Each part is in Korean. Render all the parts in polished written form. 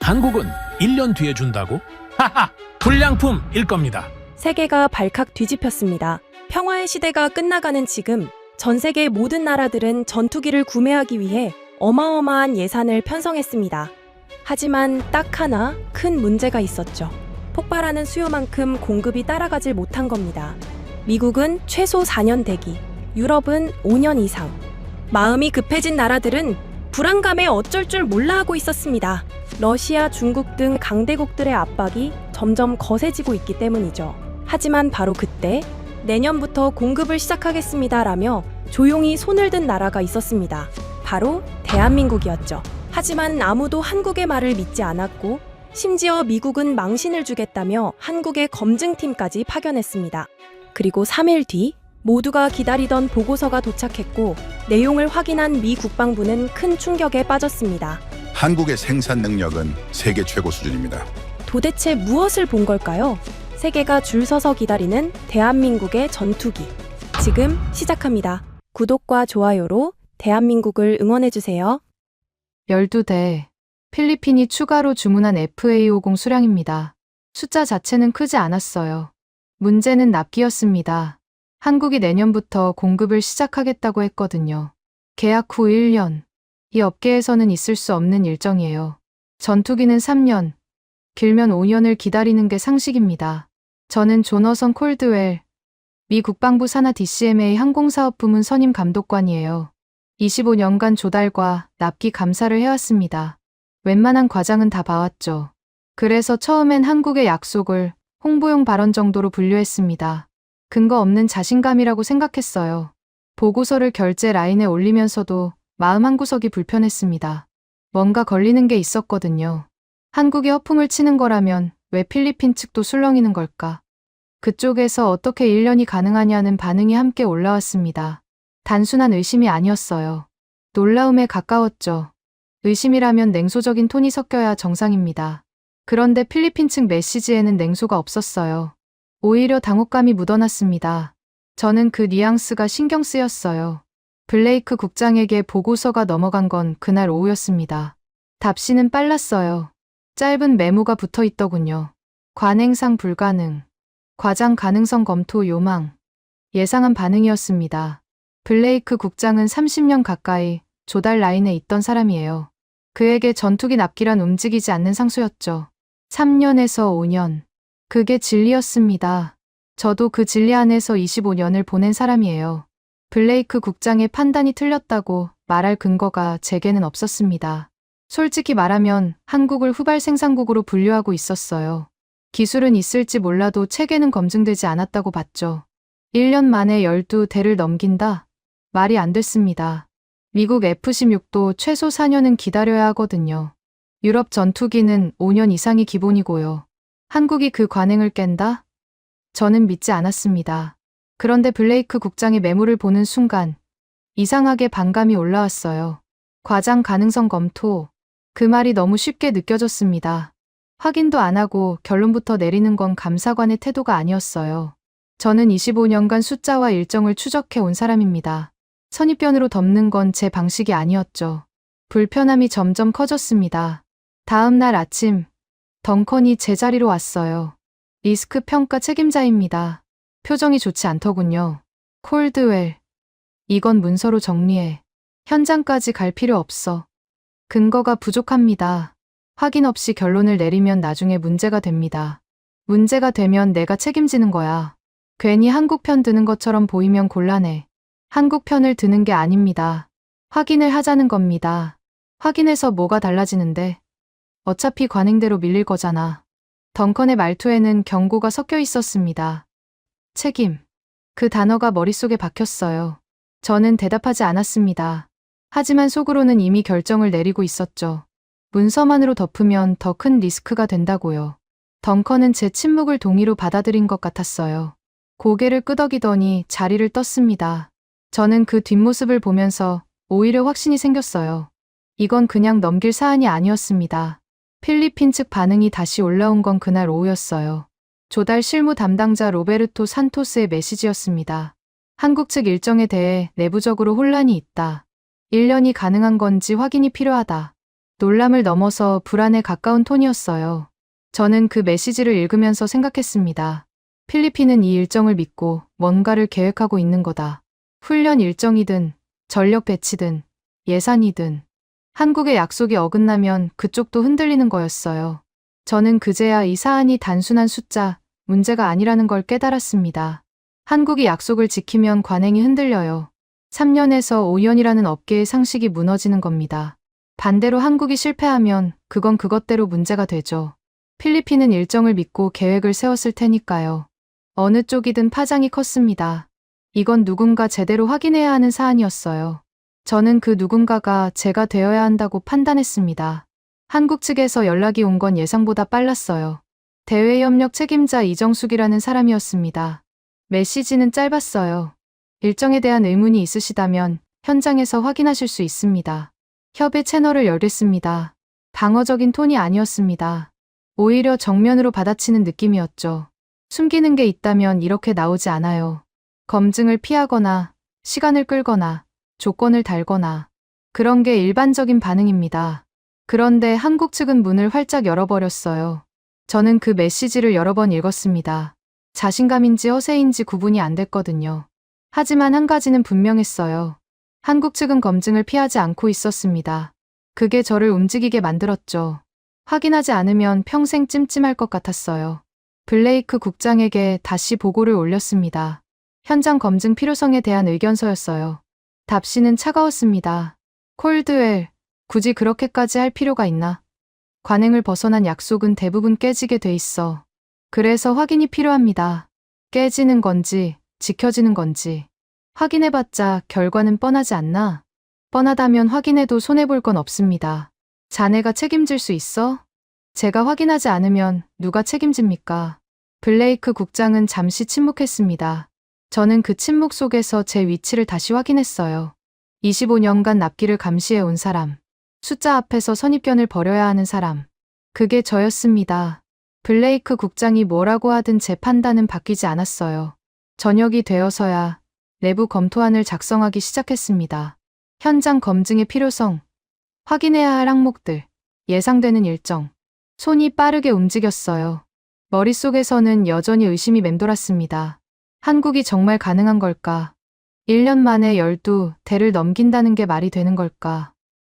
한국은 1년 뒤에 준다고? 하하! 불량품일 겁니다. 세계가 발칵 뒤집혔습니다. 평화의 시대가 끝나가는 지금 전 세계 모든 나라들은 전투기를 구매하기 위해 어마어마한 예산을 편성했습니다. 하지만 딱 하나 큰 문제가 있었죠. 폭발하는 수요만큼 공급이 따라가질 못한 겁니다. 미국은 최소 4년 대기, 유럽은 5년 이상. 마음이 급해진 나라들은 불안감에 어쩔 줄 몰라 하고 있었습니다. 러시아, 중국 등 강대국들의 압박이 점점 거세지고 있기 때문이죠. 하지만 바로 그때 내년부터 공급을 시작하겠습니다라며 조용히 손을 든 나라가 있었습니다. 바로 대한민국이었죠. 하지만 아무도 한국의 말을 믿지 않았고 심지어 미국은 망신을 주겠다며 한국의 검증팀까지 파견했습니다. 그리고 3일 뒤 모두가 기다리던 보고서가 도착했고 내용을 확인한 미 국방부는 큰 충격에 빠졌습니다. 한국의 생산 능력은 세계 최고 수준입니다. 도대체 무엇을 본 걸까요? 세계가 줄 서서 기다리는 대한민국의 전투기. 지금 시작합니다. 구독과 좋아요로 대한민국을 응원해주세요. 12대. 필리핀이 추가로 주문한 FA-50 수량입니다. 숫자 자체는 크지 않았어요. 문제는 납기였습니다. 한국이 내년부터 공급을 시작하겠다고 했거든요. 계약 후 1년. 이 업계에서는 있을 수 없는 일정이에요. 전투기는 3년, 길면 5년을 기다리는 게 상식입니다. 저는 조너선 콜드웰, 미 국방부 산하 DCMA 항공사업부문 선임 감독관이에요. 25년간 조달과 납기 감사를 해왔습니다. 웬만한 과장은 다 봐왔죠. 그래서 처음엔 한국의 약속을 홍보용 발언 정도로 분류했습니다. 근거 없는 자신감이라고 생각했어요. 보고서를 결제 라인에 올리면서도 마음 한구석이 불편했습니다. 뭔가 걸리는 게 있었거든요. 한국이 허풍을 치는 거라면 왜 필리핀 측도 술렁이는 걸까? 그쪽에서 어떻게 1년이 가능하냐는 반응이 함께 올라왔습니다. 단순한 의심이 아니었어요. 놀라움에 가까웠죠. 의심이라면 냉소적인 톤이 섞여야 정상입니다. 그런데 필리핀 측 메시지에는 냉소가 없었어요. 오히려 당혹감이 묻어났습니다. 저는 그 뉘앙스가 신경 쓰였어요. 블레이크 국장에게 보고서가 넘어간 건 그날 오후였습니다. 답신은 빨랐어요. 짧은 메모가 붙어 있더군요. 관행상 불가능. 과장 가능성 검토 요망. 예상한 반응이었습니다. 블레이크 국장은 30년 가까이 조달 라인에 있던 사람이에요. 그에게 전투기 납기란 움직이지 않는 상수였죠. 3년에서 5년. 그게 진리였습니다. 저도 그 진리 안에서 25년을 보낸 사람이에요. 블레이크 국장의 판단이 틀렸다고 말할 근거가 제게는 없었습니다. 솔직히 말하면 한국을 후발 생산국으로 분류하고 있었어요. 기술은 있을지 몰라도 체계는 검증되지 않았다고 봤죠. 1년 만에 12대를 넘긴다? 말이 안 됐습니다. 미국 F-16도 최소 4년은 기다려야 하거든요. 유럽 전투기는 5년 이상이 기본이고요. 한국이 그 관행을 깬다? 저는 믿지 않았습니다. 그런데 블레이크 국장의 메모를 보는 순간 이상하게 반감이 올라왔어요. 과장 가능성 검토. 그 말이 너무 쉽게 느껴졌습니다. 확인도 안 하고 결론부터 내리는 건 감사관의 태도가 아니었어요. 저는 25년간 숫자와 일정을 추적해 온 사람입니다. 선입견으로 덮는 건 제 방식이 아니었죠. 불편함이 점점 커졌습니다. 다음 날 아침, 덩컨이 제 자리로 왔어요. 리스크 평가 책임자입니다. 표정이 좋지 않더군요. 콜드웰. 이건 문서로 정리해. 현장까지 갈 필요 없어. 근거가 부족합니다. 확인 없이 결론을 내리면 나중에 문제가 됩니다. 문제가 되면 내가 책임지는 거야. 괜히 한국 편 드는 것처럼 보이면 곤란해. 한국 편을 드는 게 아닙니다. 확인을 하자는 겁니다. 확인해서 뭐가 달라지는데? 어차피 관행대로 밀릴 거잖아. 덩컨의 말투에는 경고가 섞여 있었습니다. 책임. 그 단어가 머릿속에 박혔어요. 저는 대답하지 않았습니다. 하지만 속으로는 이미 결정을 내리고 있었죠. 문서만으로 덮으면 더 큰 리스크가 된다고요. 덩컨은 제 침묵을 동의로 받아들인 것 같았어요. 고개를 끄덕이더니 자리를 떴습니다. 저는 그 뒷모습을 보면서 오히려 확신이 생겼어요. 이건 그냥 넘길 사안이 아니었습니다. 필리핀 측 반응이 다시 올라온 건 그날 오후였어요. 조달 실무 담당자 로베르토 산토스의 메시지였습니다. 한국 측 일정에 대해 내부적으로 혼란이 있다. 1년이 가능한 건지 확인이 필요하다. 놀람을 넘어서 불안에 가까운 톤이었어요. 저는 그 메시지를 읽으면서 생각했습니다. 필리핀은 이 일정을 믿고 뭔가를 계획하고 있는 거다. 훈련 일정이든 전력 배치든 예산이든 한국의 약속이 어긋나면 그쪽도 흔들리는 거였어요. 저는 그제야 이 사안이 단순한 숫자, 문제가 아니라는 걸 깨달았습니다. 한국이 약속을 지키면 관행이 흔들려요. 3년에서 5년이라는 업계의 상식이 무너지는 겁니다. 반대로 한국이 실패하면 그건 그것대로 문제가 되죠. 필리핀은 일정을 믿고 계획을 세웠을 테니까요. 어느 쪽이든 파장이 컸습니다. 이건 누군가 제대로 확인해야 하는 사안이었어요. 저는 그 누군가가 제가 되어야 한다고 판단했습니다. 한국 측에서 연락이 온 건 예상보다 빨랐어요. 대외협력 책임자 이정숙이라는 사람이었습니다. 메시지는 짧았어요. 일정에 대한 의문이 있으시다면 현장에서 확인하실 수 있습니다. 협의 채널을 열겠습니다. 방어적인 톤이 아니었습니다. 오히려 정면으로 받아치는 느낌이었죠. 숨기는 게 있다면 이렇게 나오지 않아요. 검증을 피하거나 시간을 끌거나 조건을 달거나 그런 게 일반적인 반응입니다. 그런데 한국 측은 문을 활짝 열어버렸어요. 저는 그 메시지를 여러 번 읽었습니다. 자신감인지 허세인지 구분이 안 됐거든요. 하지만 한 가지는 분명했어요. 한국 측은 검증을 피하지 않고 있었습니다. 그게 저를 움직이게 만들었죠. 확인하지 않으면 평생 찜찜할 것 같았어요. 블레이크 국장에게 다시 보고를 올렸습니다. 현장 검증 필요성에 대한 의견서였어요. 답시는 차가웠습니다. 콜드웰, 굳이 그렇게까지 할 필요가 있나? 관행을 벗어난 약속은 대부분 깨지게 돼 있어. 그래서 확인이 필요합니다. 깨지는 건지, 지켜지는 건지. 확인해봤자 결과는 뻔하지 않나? 뻔하다면 확인해도 손해볼 건 없습니다. 자네가 책임질 수 있어? 제가 확인하지 않으면 누가 책임집니까? 블레이크 국장은 잠시 침묵했습니다. 저는 그 침묵 속에서 제 위치를 다시 확인했어요. 25년간 납기를 감시해 온 사람. 숫자 앞에서 선입견을 버려야 하는 사람. 그게 저였습니다. 블레이크 국장이 뭐라고 하든 제 판단은 바뀌지 않았어요. 저녁이 되어서야 내부 검토안을 작성하기 시작했습니다. 현장 검증의 필요성, 확인해야 할 항목들, 예상되는 일정. 손이 빠르게 움직였어요. 머릿속에서는 여전히 의심이 맴돌았습니다. 한국이 정말 가능한 걸까? 1년 만에 12대를 넘긴다는 게 말이 되는 걸까?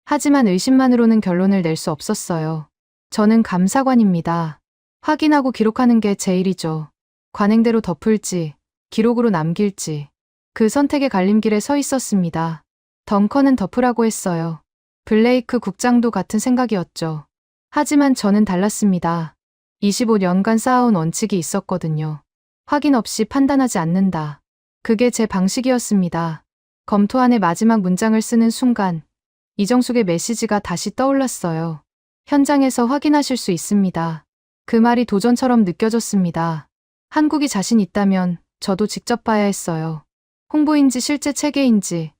하지만 의심만으로는 결론을 낼 수 없었어요. 저는 감사관입니다. 확인하고 기록하는 게 제 일이죠. 관행대로 덮을지, 기록으로 남길지. 그 선택의 갈림길에 서 있었습니다. 덩컨은 덮으라고 했어요. 블레이크 국장도 같은 생각이었죠. 하지만 저는 달랐습니다. 25년간 쌓아온 원칙이 있었거든요. 확인 없이 판단하지 않는다. 그게 제 방식이었습니다. 검토안의 마지막 문장을 쓰는 순간 이정숙의 메시지가 다시 떠올랐어요. 현장에서 확인하실 수 있습니다. 그 말이 도전처럼 느껴졌습니다. 한국이 자신 있다면 저도 직접 봐야 했어요. 홍보인지 실제 체계인지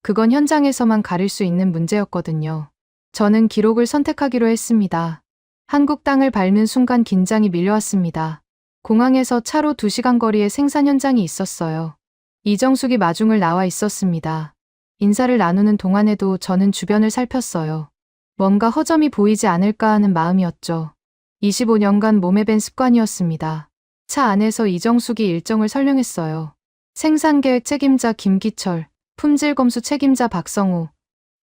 그건 현장에서만 가릴 수 있는 문제였거든요. 저는 기록을 선택하기로 했습니다. 한국 땅을 밟는 순간 긴장이 밀려왔습니다. 공항에서 차로 2시간 거리에 생산 현장이 있었어요. 이정숙이 마중을 나와 있었습니다. 인사를 나누는 동안에도 저는 주변을 살폈어요. 뭔가 허점이 보이지 않을까 하는 마음이었죠. 25년간 몸에 밴 습관이었습니다. 차 안에서 이정숙이 일정을 설명했어요. 생산계획 책임자 김기철, 품질검수 책임자 박성우,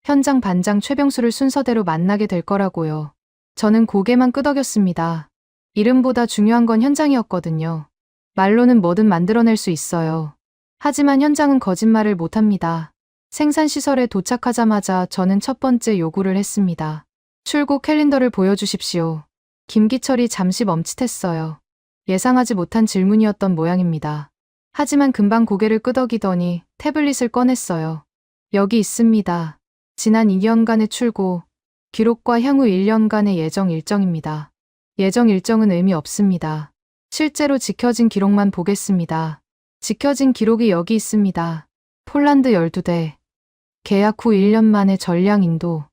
현장 반장 최병수를 순서대로 만나게 될 거라고요. 저는 고개만 끄덕였습니다. 이름보다 중요한 건 현장이었거든요. 말로는 뭐든 만들어낼 수 있어요. 하지만 현장은 거짓말을 못합니다. 생산시설에 도착하자마자 저는 첫 번째 요구를 했습니다. 출고 캘린더를 보여주십시오. 김기철이 잠시 멈칫했어요. 예상하지 못한 질문이었던 모양입니다. 하지만 금방 고개를 끄덕이더니 태블릿을 꺼냈어요. 여기 있습니다. 지난 2년간의 출고, 기록과 향후 1년간의 예정 일정입니다. 예정 일정은 의미 없습니다. 실제로 지켜진 기록만 보겠습니다. 지켜진 기록이 여기 있습니다. 폴란드 12대. 계약 후 1년 만에 전량 인도.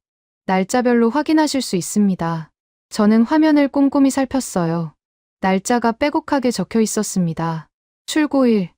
날짜별로 확인하실 수 있습니다. 저는 화면을 꼼꼼히 살폈어요. 날짜가 빼곡하게 적혀 있었습니다. 출고일,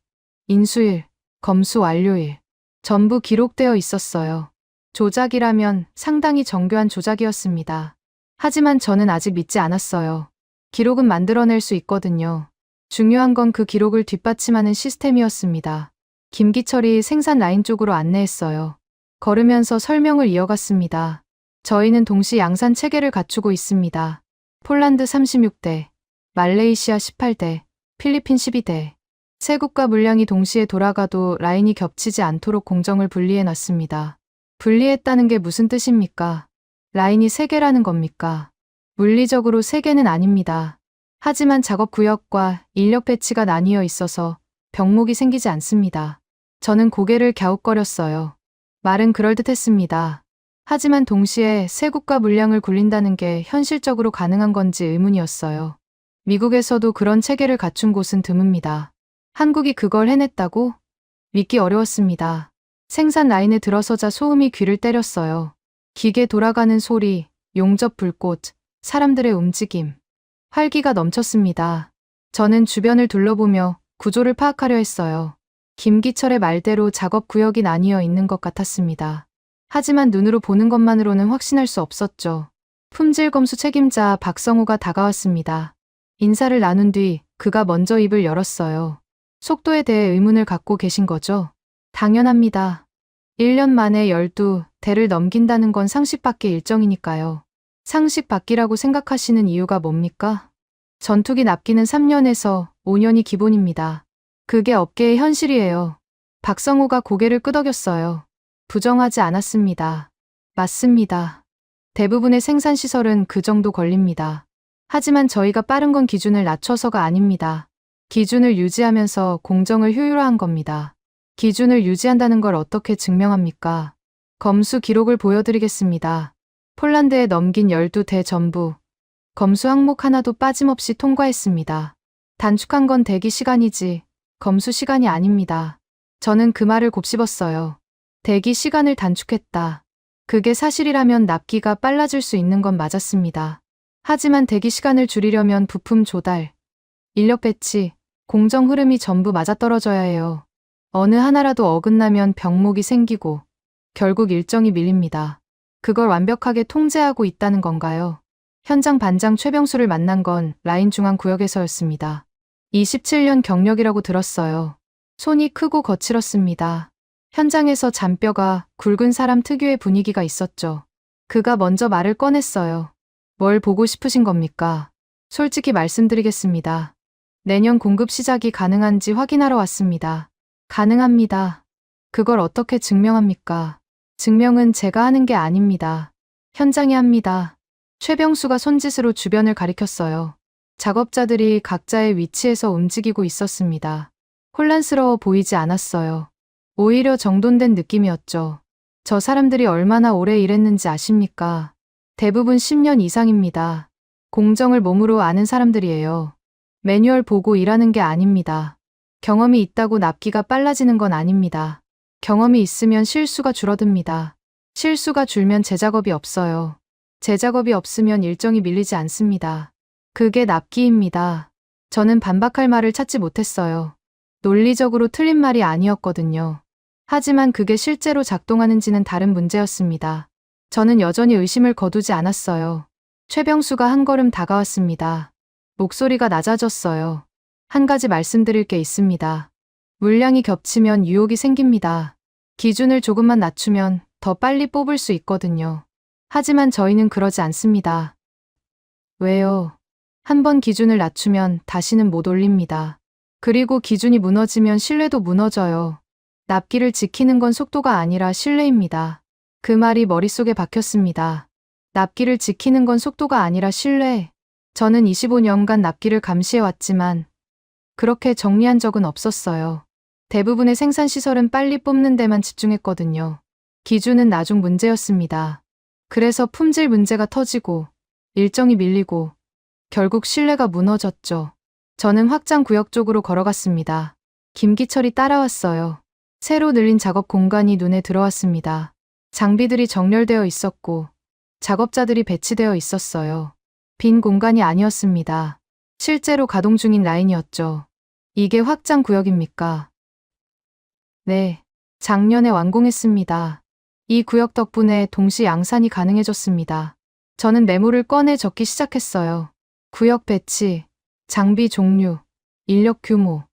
인수일, 검수 완료일. 전부 기록되어 있었어요. 조작이라면 상당히 정교한 조작이었습니다. 하지만 저는 아직 믿지 않았어요. 기록은 만들어낼 수 있거든요. 중요한 건 그 기록을 뒷받침하는 시스템이었습니다. 김기철이 생산 라인 쪽으로 안내했어요. 걸으면서 설명을 이어갔습니다. 저희는 동시 양산 체계를 갖추고 있습니다. 폴란드 36대, 말레이시아 18대, 필리핀 12대. 세 국가 물량이 동시에 돌아가도 라인이 겹치지 않도록 공정을 분리해 놨습니다. 분리했다는 게 무슨 뜻입니까? 라인이 3개라는 겁니까? 물리적으로 3개는 아닙니다. 하지만 작업 구역과 인력 배치가 나뉘어 있어서 병목이 생기지 않습니다. 저는 고개를 갸웃거렸어요. 말은 그럴듯했습니다. 하지만 동시에 세 국가 물량을 굴린다는 게 현실적으로 가능한 건지 의문이었어요. 미국에서도 그런 체계를 갖춘 곳은 드뭅니다. 한국이 그걸 해냈다고? 믿기 어려웠습니다. 생산 라인에 들어서자 소음이 귀를 때렸어요. 기계 돌아가는 소리, 용접 불꽃, 사람들의 움직임. 활기가 넘쳤습니다. 저는 주변을 둘러보며 구조를 파악하려 했어요. 김기철의 말대로 작업 구역이 나뉘어 있는 것 같았습니다. 하지만 눈으로 보는 것만으로는 확신할 수 없었죠. 품질 검수 책임자 박성우가 다가왔습니다. 인사를 나눈 뒤 그가 먼저 입을 열었어요. 속도에 대해 의문을 갖고 계신 거죠? 당연합니다. 1년 만에 12대를 넘긴다는 건 상식 밖의 일정이니까요. 상식 밖이라고 생각하시는 이유가 뭡니까? 전투기 납기는 3년에서 5년이 기본입니다. 그게 업계의 현실이에요. 박성우가 고개를 끄덕였어요. 부정하지 않았습니다. 맞습니다. 대부분의 생산시설은 그 정도 걸립니다. 하지만 저희가 빠른 건 기준을 낮춰서가 아닙니다. 기준을 유지하면서 공정을 효율화한 겁니다. 기준을 유지한다는 걸 어떻게 증명합니까? 검수 기록을 보여드리겠습니다. 폴란드에 넘긴 12대 전부 검수 항목 하나도 빠짐없이 통과했습니다. 단축한 건 대기 시간이지 검수 시간이 아닙니다. 저는 그 말을 곱씹었어요. 대기 시간을 단축했다. 그게 사실이라면 납기가 빨라질 수 있는 건 맞았습니다. 하지만 대기 시간을 줄이려면 부품 조달, 인력 배치, 공정 흐름이 전부 맞아떨어져야 해요. 어느 하나라도 어긋나면 병목이 생기고 결국 일정이 밀립니다. 그걸 완벽하게 통제하고 있다는 건가요? 현장 반장 최병수를 만난 건 라인 중앙 구역에서였습니다. 27년 경력이라고 들었어요. 손이 크고 거칠었습니다. 현장에서 잔뼈가 굵은 사람 특유의 분위기가 있었죠. 그가 먼저 말을 꺼냈어요. 뭘 보고 싶으신 겁니까? 솔직히 말씀드리겠습니다. 내년 공급 시작이 가능한지 확인하러 왔습니다. 가능합니다. 그걸 어떻게 증명합니까? 증명은 제가 하는 게 아닙니다. 현장이 합니다. 최병수가 손짓으로 주변을 가리켰어요. 작업자들이 각자의 위치에서 움직이고 있었습니다. 혼란스러워 보이지 않았어요. 오히려 정돈된 느낌이었죠. 저 사람들이 얼마나 오래 일했는지 아십니까? 대부분 10년 이상입니다. 공정을 몸으로 아는 사람들이에요. 매뉴얼 보고 일하는 게 아닙니다. 경험이 있다고 납기가 빨라지는 건 아닙니다. 경험이 있으면 실수가 줄어듭니다. 실수가 줄면 재작업이 없어요. 재작업이 없으면 일정이 밀리지 않습니다. 그게 납기입니다. 저는 반박할 말을 찾지 못했어요. 논리적으로 틀린 말이 아니었거든요. 하지만 그게 실제로 작동하는지는 다른 문제였습니다. 저는 여전히 의심을 거두지 않았어요. 최병수가 한 걸음 다가왔습니다. 목소리가 낮아졌어요. 한 가지 말씀드릴 게 있습니다. 물량이 겹치면 유혹이 생깁니다. 기준을 조금만 낮추면 더 빨리 뽑을 수 있거든요. 하지만 저희는 그러지 않습니다. 왜요? 한 번 기준을 낮추면 다시는 못 올립니다. 그리고 기준이 무너지면 신뢰도 무너져요. 납기를 지키는 건 속도가 아니라 신뢰입니다. 그 말이 머릿속에 박혔습니다. 납기를 지키는 건 속도가 아니라 신뢰. 저는 25년간 납기를 감시해왔지만 그렇게 정리한 적은 없었어요. 대부분의 생산시설은 빨리 뽑는 데만 집중했거든요. 기준은 나중 문제였습니다. 그래서 품질 문제가 터지고 일정이 밀리고 결국 신뢰가 무너졌죠. 저는 확장 구역 쪽으로 걸어갔습니다. 김기철이 따라왔어요. 새로 늘린 작업 공간이 눈에 들어왔습니다. 장비들이 정렬되어 있었고 작업자들이 배치되어 있었어요. 빈 공간이 아니었습니다. 실제로 가동 중인 라인이었죠. 이게 확장 구역입니까? 네, 작년에 완공했습니다. 이 구역 덕분에 동시 양산이 가능해졌습니다. 저는 메모를 꺼내 적기 시작했어요. 구역 배치, 장비 종류, 인력 규모.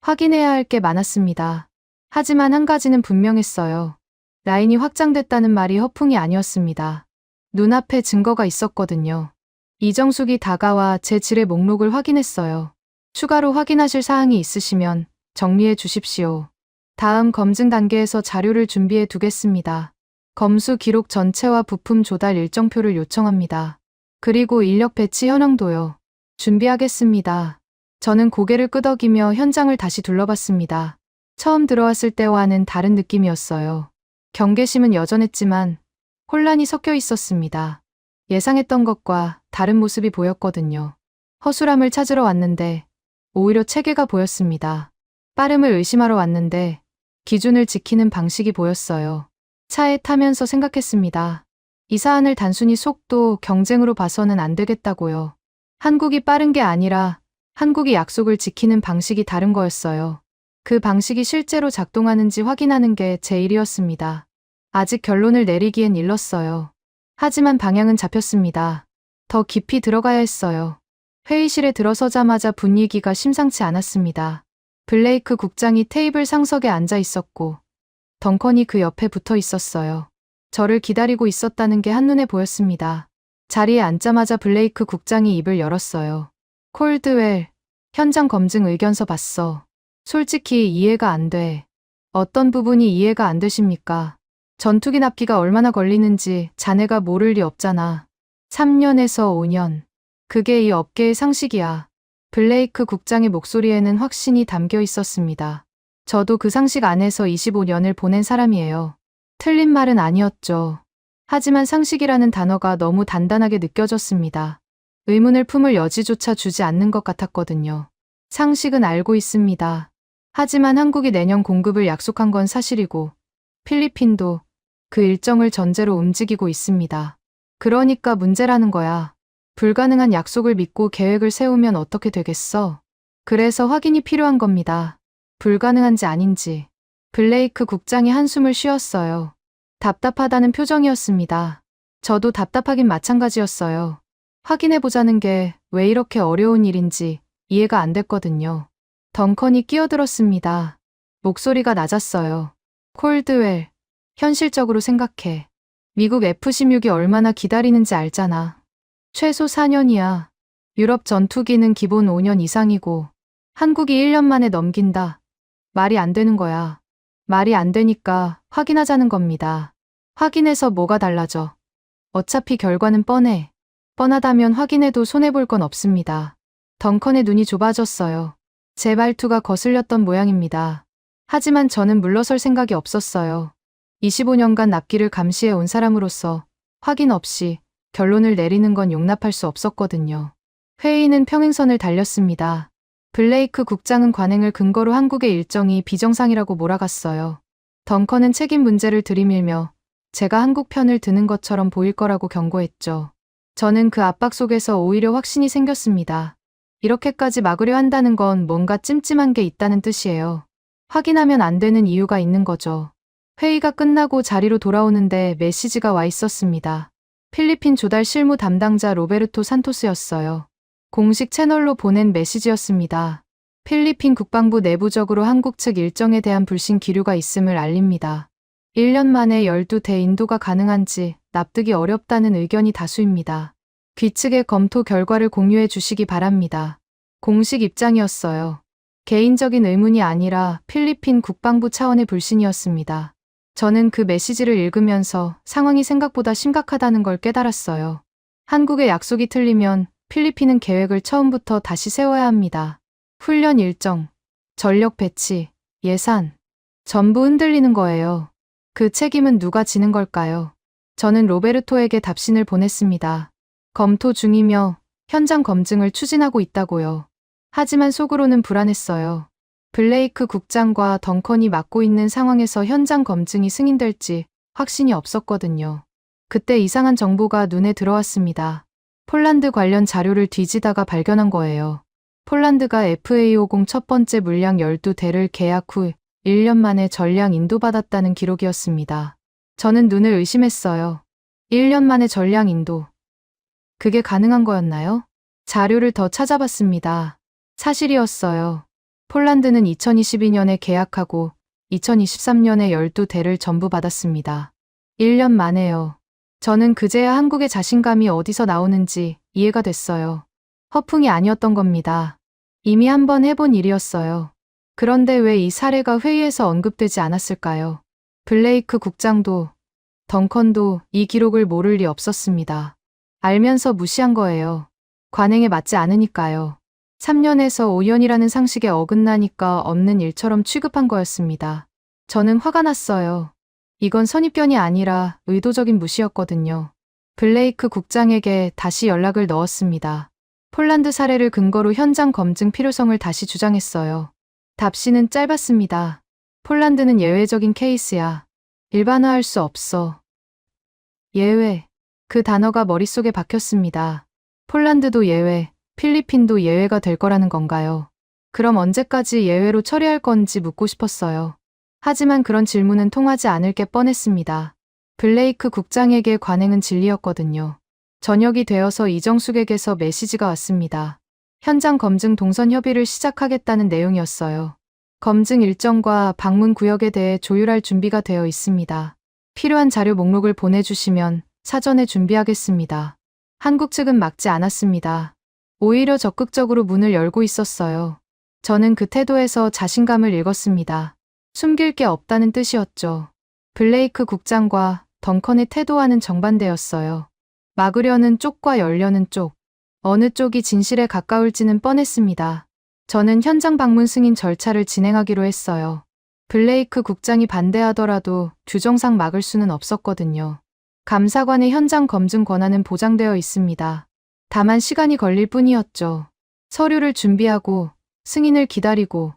확인해야 할 게 많았습니다. 하지만 한 가지는 분명했어요. 라인이 확장됐다는 말이 허풍이 아니었습니다. 눈앞에 증거가 있었거든요. 이정숙이 다가와 제 질의 목록을 확인했어요. 추가로 확인하실 사항이 있으시면 정리해 주십시오. 다음 검증 단계에서 자료를 준비해 두겠습니다. 검수 기록 전체와 부품 조달 일정표를 요청합니다. 그리고 인력 배치 현황도요. 준비하겠습니다. 저는 고개를 끄덕이며 현장을 다시 둘러봤습니다. 처음 들어왔을 때와는 다른 느낌이었어요. 경계심은 여전했지만 혼란이 섞여 있었습니다. 예상했던 것과 다른 모습이 보였거든요. 허술함을 찾으러 왔는데 오히려 체계가 보였습니다. 빠름을 의심하러 왔는데 기준을 지키는 방식이 보였어요. 차에 타면서 생각했습니다. 이 사안을 단순히 속도, 경쟁으로 봐서는 안 되겠다고요. 한국이 빠른 게 아니라 한국이 약속을 지키는 방식이 다른 거였어요. 그 방식이 실제로 작동하는지 확인하는 게 제 일이었습니다. 아직 결론을 내리기엔 일렀어요. 하지만 방향은 잡혔습니다. 더 깊이 들어가야 했어요. 회의실에 들어서자마자 분위기가 심상치 않았습니다. 블레이크 국장이 테이블 상석에 앉아 있었고 덩컨이 그 옆에 붙어 있었어요. 저를 기다리고 있었다는 게 한눈에 보였습니다. 자리에 앉자마자 블레이크 국장이 입을 열었어요. 콜드웰, 현장 검증 의견서 봤어. 솔직히 이해가 안 돼. 어떤 부분이 이해가 안 되십니까? 전투기 납기가 얼마나 걸리는지 자네가 모를 리 없잖아. 3년에서 5년. 그게 이 업계의 상식이야. 블레이크 국장의 목소리에는 확신이 담겨 있었습니다. 저도 그 상식 안에서 25년을 보낸 사람이에요. 틀린 말은 아니었죠. 하지만 상식이라는 단어가 너무 단단하게 느껴졌습니다. 의문을 품을 여지조차 주지 않는 것 같았거든요. 상식은 알고 있습니다. 하지만 한국이 내년 공급을 약속한 건 사실이고 필리핀도 그 일정을 전제로 움직이고 있습니다. 그러니까 문제라는 거야. 불가능한 약속을 믿고 계획을 세우면 어떻게 되겠어? 그래서 확인이 필요한 겁니다. 불가능한지 아닌지. 블레이크 국장이 한숨을 쉬었어요. 답답하다는 표정이었습니다. 저도 답답하긴 마찬가지였어요. 확인해보자는 게 왜 이렇게 어려운 일인지 이해가 안 됐거든요. 덩컨이 끼어들었습니다. 목소리가 낮았어요. 콜드웰, 현실적으로 생각해. 미국 F-16이 얼마나 기다리는지 알잖아. 최소 4년이야. 유럽 전투기는 기본 5년 이상이고 한국이 1년 만에 넘긴다. 말이 안 되는 거야. 말이 안 되니까 확인하자는 겁니다. 확인해서 뭐가 달라져? 어차피 결과는 뻔해. 뻔하다면 확인해도 손해볼 건 없습니다. 덩컨의 눈이 좁아졌어요. 제 말투가 거슬렸던 모양입니다. 하지만 저는 물러설 생각이 없었어요. 25년간 납기를 감시해 온 사람으로서 확인 없이 결론을 내리는 건 용납할 수 없었거든요. 회의는 평행선을 달렸습니다. 블레이크 국장은 관행을 근거로 한국의 일정이 비정상이라고 몰아갔어요. 덩컨은 책임 문제를 들이밀며 제가 한국 편을 드는 것처럼 보일 거라고 경고했죠. 저는 그 압박 속에서 오히려 확신이 생겼습니다. 이렇게까지 막으려 한다는 건 뭔가 찜찜한 게 있다는 뜻이에요. 확인하면 안 되는 이유가 있는 거죠. 회의가 끝나고 자리로 돌아오는데 메시지가 와 있었습니다. 필리핀 조달 실무 담당자 로베르토 산토스였어요. 공식 채널로 보낸 메시지였습니다. 필리핀 국방부 내부적으로 한국 측 일정에 대한 불신 기류가 있음을 알립니다. 1년 만에 12대 인도가 가능한지 납득이 어렵다는 의견이 다수입니다. 귀측의 검토 결과를 공유해 주시기 바랍니다. 공식 입장이었어요. 개인적인 의문이 아니라 필리핀 국방부 차원의 불신이었습니다. 저는 그 메시지를 읽으면서 상황이 생각보다 심각하다는 걸 깨달았어요. 한국의 약속이 틀리면 필리핀은 계획을 처음부터 다시 세워야 합니다. 훈련 일정, 전력 배치, 예산, 전부 흔들리는 거예요. 그 책임은 누가 지는 걸까요? 저는 로베르토에게 답신을 보냈습니다. 검토 중이며 현장 검증을 추진하고 있다고요. 하지만 속으로는 불안했어요. 블레이크 국장과 덩컨이 맡고 있는 상황에서 현장 검증이 승인될지 확신이 없었거든요. 그때 이상한 정보가 눈에 들어왔습니다. 폴란드 관련 자료를 뒤지다가 발견한 거예요. 폴란드가 FA50 첫 번째 물량 12대를 계약 후 1년 만에 전량 인도받았다는 기록이었습니다. 저는 눈을 의심했어요. 1년 만에 전량 인도. 그게 가능한 거였나요? 자료를 더 찾아봤습니다. 사실이었어요. 폴란드는 2022년에 계약하고 2023년에 12대를 전부 받았습니다. 1년 만에요. 저는 그제야 한국의 자신감이 어디서 나오는지 이해가 됐어요. 허풍이 아니었던 겁니다. 이미 한번 해본 일이었어요. 그런데 왜 이 사례가 회의에서 언급되지 않았을까요? 블레이크 국장도, 덩컨도 이 기록을 모를 리 없었습니다. 알면서 무시한 거예요. 관행에 맞지 않으니까요. 3년에서 5년이라는 상식에 어긋나니까 없는 일처럼 취급한 거였습니다. 저는 화가 났어요. 이건 선입견이 아니라 의도적인 무시였거든요. 블레이크 국장에게 다시 연락을 넣었습니다. 폴란드 사례를 근거로 현장 검증 필요성을 다시 주장했어요. 답시는 짧았습니다. 폴란드는 예외적인 케이스야. 일반화할 수 없어. 예외. 그 단어가 머릿속에 박혔습니다. 폴란드도 예외, 필리핀도 예외가 될 거라는 건가요? 그럼 언제까지 예외로 처리할 건지 묻고 싶었어요. 하지만 그런 질문은 통하지 않을 게 뻔했습니다. 블레이크 국장에게 관행은 진리였거든요. 저녁이 되어서 이정숙에게서 메시지가 왔습니다. 현장 검증 동선 협의를 시작하겠다는 내용이었어요. 검증 일정과 방문 구역에 대해 조율할 준비가 되어 있습니다. 필요한 자료 목록을 보내주시면 사전에 준비하겠습니다. 한국 측은 막지 않았습니다. 오히려 적극적으로 문을 열고 있었어요. 저는 그 태도에서 자신감을 읽었습니다. 숨길 게 없다는 뜻이었죠. 블레이크 국장과 덩컨의 태도와는 정반대였어요. 막으려는 쪽과 열려는 쪽. 어느 쪽이 진실에 가까울지는 뻔했습니다. 저는 현장 방문 승인 절차를 진행하기로 했어요. 블레이크 국장이 반대하더라도 규정상 막을 수는 없었거든요. 감사관의 현장 검증 권한은 보장되어 있습니다. 다만 시간이 걸릴 뿐이었죠. 서류를 준비하고 승인을 기다리고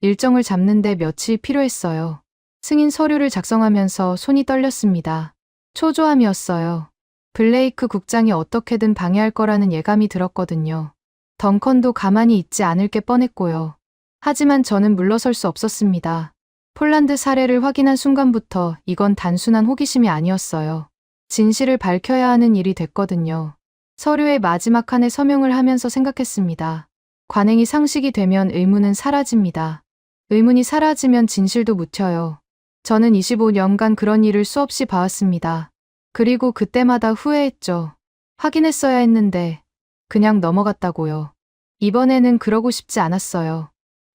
일정을 잡는데 며칠 필요했어요. 승인 서류를 작성하면서 손이 떨렸습니다. 초조함이었어요. 블레이크 국장이 어떻게든 방해할 거라는 예감이 들었거든요. 덩컨도 가만히 있지 않을 게 뻔했고요. 하지만 저는 물러설 수 없었습니다. 폴란드 사례를 확인한 순간부터 이건 단순한 호기심이 아니었어요. 진실을 밝혀야 하는 일이 됐거든요. 서류의 마지막 칸에 서명을 하면서 생각했습니다. 관행이 상식이 되면 의문은 사라집니다. 의문이 사라지면 진실도 묻혀요. 저는 25년간 그런 일을 수없이 봐왔습니다. 그리고 그때마다 후회했죠. 확인했어야 했는데 그냥 넘어갔다고요. 이번에는 그러고 싶지 않았어요.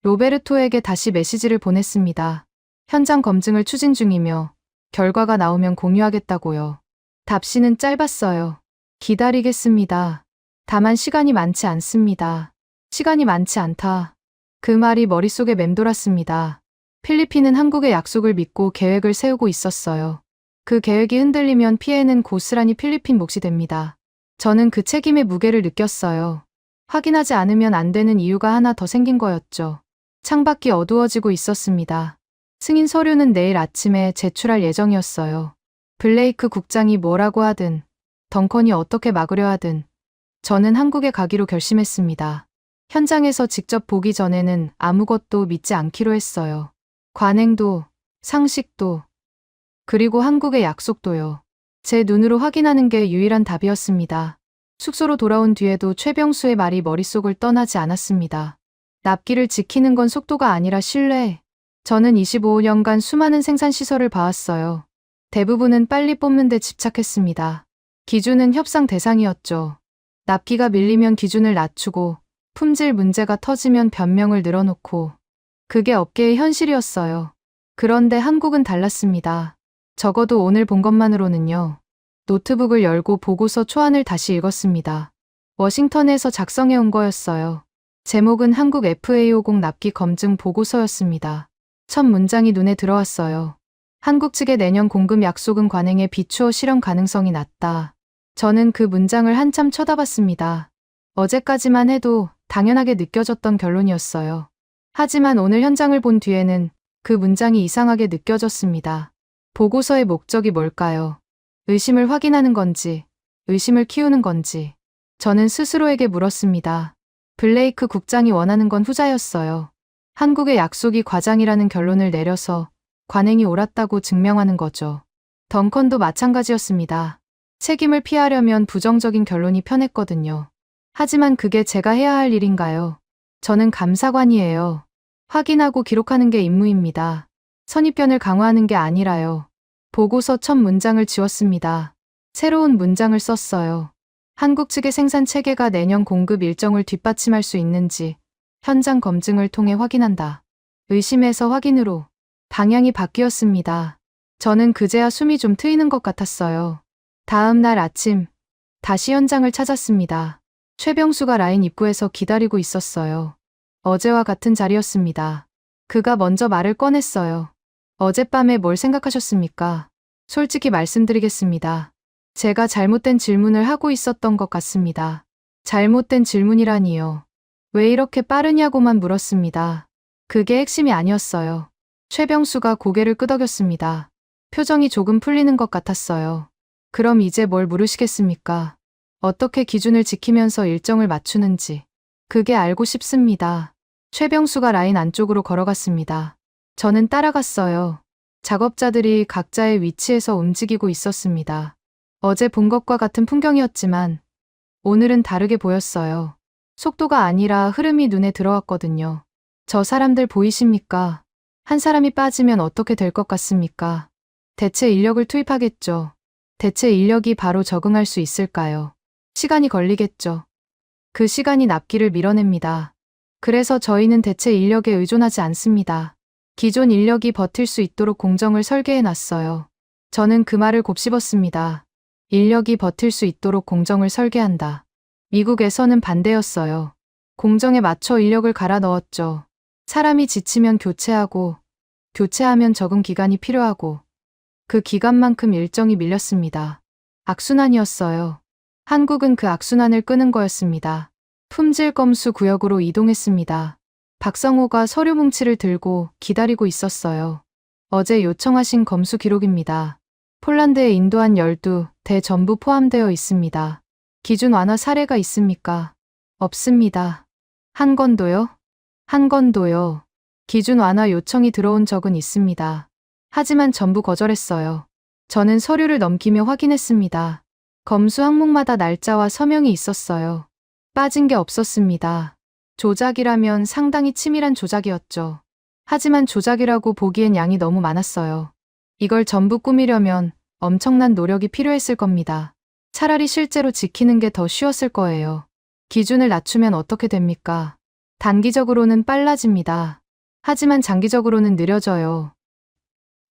로베르토에게 다시 메시지를 보냈습니다. 현장 검증을 추진 중이며 결과가 나오면 공유하겠다고요. 답시는 짧았어요. 기다리겠습니다. 다만 시간이 많지 않습니다. 시간이 많지 않다. 그 말이 머릿속에 맴돌았습니다. 필리핀은 한국의 약속을 믿고 계획을 세우고 있었어요. 그 계획이 흔들리면 피해는 고스란히 필리핀 몫이 됩니다. 저는 그 책임의 무게를 느꼈어요. 확인하지 않으면 안 되는 이유가 하나 더 생긴 거였죠. 창밖이 어두워지고 있었습니다. 승인 서류는 내일 아침에 제출할 예정이었어요. 블레이크 국장이 뭐라고 하든, 덩컨이 어떻게 막으려 하든, 저는 한국에 가기로 결심했습니다. 현장에서 직접 보기 전에는 아무것도 믿지 않기로 했어요. 관행도, 상식도, 그리고 한국의 약속도요. 제 눈으로 확인하는 게 유일한 답이었습니다. 숙소로 돌아온 뒤에도 최병수의 말이 머릿속을 떠나지 않았습니다. 납기를 지키는 건 속도가 아니라 신뢰. 저는 25년간 수많은 생산시설을 봐왔어요. 대부분은 빨리 뽑는 데 집착했습니다. 기준은 협상 대상이었죠. 납기가 밀리면 기준을 낮추고 품질 문제가 터지면 변명을 늘어놓고 그게 업계의 현실이었어요. 그런데 한국은 달랐습니다. 적어도 오늘 본 것만으로는요. 노트북을 열고 보고서 초안을 다시 읽었습니다. 워싱턴에서 작성해 온 거였어요. 제목은 한국 FA50 납기 검증 보고서였습니다. 첫 문장이 눈에 들어왔어요. 한국 측의 내년 공급 약속은 관행에 비추어 실현 가능성이 낮다. 저는 그 문장을 한참 쳐다봤습니다. 어제까지만 해도 당연하게 느껴졌던 결론이었어요. 하지만 오늘 현장을 본 뒤에는 그 문장이 이상하게 느껴졌습니다. 보고서의 목적이 뭘까요? 의심을 확인하는 건지, 의심을 키우는 건지. 저는 스스로에게 물었습니다. 블레이크 국장이 원하는 건 후자였어요. 한국의 약속이 과장이라는 결론을 내려서 관행이 옳았다고 증명하는 거죠. 덩컨도 마찬가지였습니다. 책임을 피하려면 부정적인 결론이 편했거든요. 하지만 그게 제가 해야 할 일인가요? 저는 감사관이에요. 확인하고 기록하는 게 임무입니다. 선입견을 강화하는 게 아니라요. 보고서 첫 문장을 지웠습니다. 새로운 문장을 썼어요. 한국 측의 생산 체계가 내년 공급 일정을 뒷받침할 수 있는지 현장 검증을 통해 확인한다. 의심에서 확인으로 방향이 바뀌었습니다. 저는 그제야 숨이 좀 트이는 것 같았어요. 다음 날 아침 다시 현장을 찾았습니다. 최병수가 라인 입구에서 기다리고 있었어요. 어제와 같은 자리였습니다. 그가 먼저 말을 꺼냈어요. 어젯밤에 뭘 생각하셨습니까? 솔직히 말씀드리겠습니다. 제가 잘못된 질문을 하고 있었던 것 같습니다. 잘못된 질문이라니요. 왜 이렇게 빠르냐고만 물었습니다. 그게 핵심이 아니었어요. 최병수가 고개를 끄덕였습니다. 표정이 조금 풀리는 것 같았어요. 그럼 이제 뭘 물으시겠습니까? 어떻게 기준을 지키면서 일정을 맞추는지. 그게 알고 싶습니다. 최병수가 라인 안쪽으로 걸어갔습니다. 저는 따라갔어요. 작업자들이 각자의 위치에서 움직이고 있었습니다. 어제 본 것과 같은 풍경이었지만 오늘은 다르게 보였어요. 속도가 아니라 흐름이 눈에 들어왔거든요. 저 사람들 보이십니까? 한 사람이 빠지면 어떻게 될 것 같습니까? 대체 인력을 투입하겠죠. 대체 인력이 바로 적응할 수 있을까요? 시간이 걸리겠죠. 그 시간이 납기를 밀어냅니다. 그래서 저희는 대체 인력에 의존하지 않습니다. 기존 인력이 버틸 수 있도록 공정을 설계해 놨어요. 저는 그 말을 곱씹었습니다. 인력이 버틸 수 있도록 공정을 설계한다. 미국에서는 반대였어요. 공정에 맞춰 인력을 갈아 넣었죠. 사람이 지치면 교체하고, 교체하면 적응 기간이 필요하고, 그 기간만큼 일정이 밀렸습니다. 악순환이었어요. 한국은 그 악순환을 끄는 거였습니다. 품질 검수 구역으로 이동했습니다. 박성호가 서류 뭉치를 들고 기다리고 있었어요. 어제 요청하신 검수 기록입니다. 폴란드에 인도한 12대 전부 포함되어 있습니다. 기준 완화 사례가 있습니까? 없습니다. 한 건도요? 한 건도요. 기준 완화 요청이 들어온 적은 있습니다. 하지만 전부 거절했어요. 저는 서류를 넘기며 확인했습니다. 검수 항목마다 날짜와 서명이 있었어요. 빠진 게 없었습니다. 조작이라면 상당히 치밀한 조작이었죠. 하지만 조작이라고 보기엔 양이 너무 많았어요. 이걸 전부 꾸미려면 엄청난 노력이 필요했을 겁니다. 차라리 실제로 지키는 게 더 쉬웠을 거예요. 기준을 낮추면 어떻게 됩니까? 단기적으로는 빨라집니다. 하지만 장기적으로는 느려져요.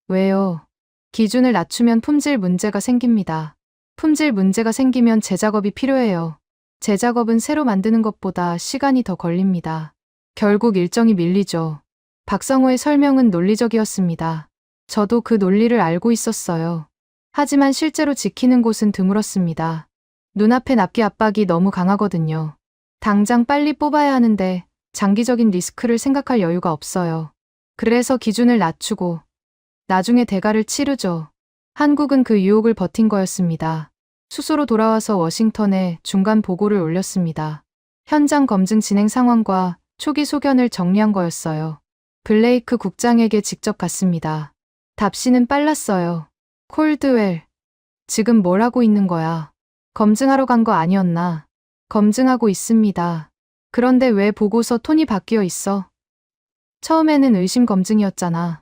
왜요? 기준을 낮추면 품질 문제가 생깁니다. 품질 문제가 생기면 재작업이 필요해요. 재작업은 새로 만드는 것보다 시간이 더 걸립니다. 결국 일정이 밀리죠. 박성호의 설명은 논리적이었습니다. 저도 그 논리를 알고 있었어요. 하지만 실제로 지키는 곳은 드물었습니다. 눈앞의 납기 압박이 너무 강하거든요. 당장 빨리 뽑아야 하는데 장기적인 리스크를 생각할 여유가 없어요. 그래서 기준을 낮추고 나중에 대가를 치르죠. 한국은 그 유혹을 버틴 거였습니다. 수소로 돌아와서 워싱턴에 중간 보고를 올렸습니다. 현장 검증 진행 상황과 초기 소견을 정리한 거였어요. 블레이크 국장에게 직접 갔습니다. 답시는 빨랐어요. 콜드웰, 지금 뭘 하고 있는 거야? 검증하러 간 거 아니었나? 검증하고 있습니다. 그런데 왜 보고서 톤이 바뀌어 있어? 처음에는 의심 검증이었잖아.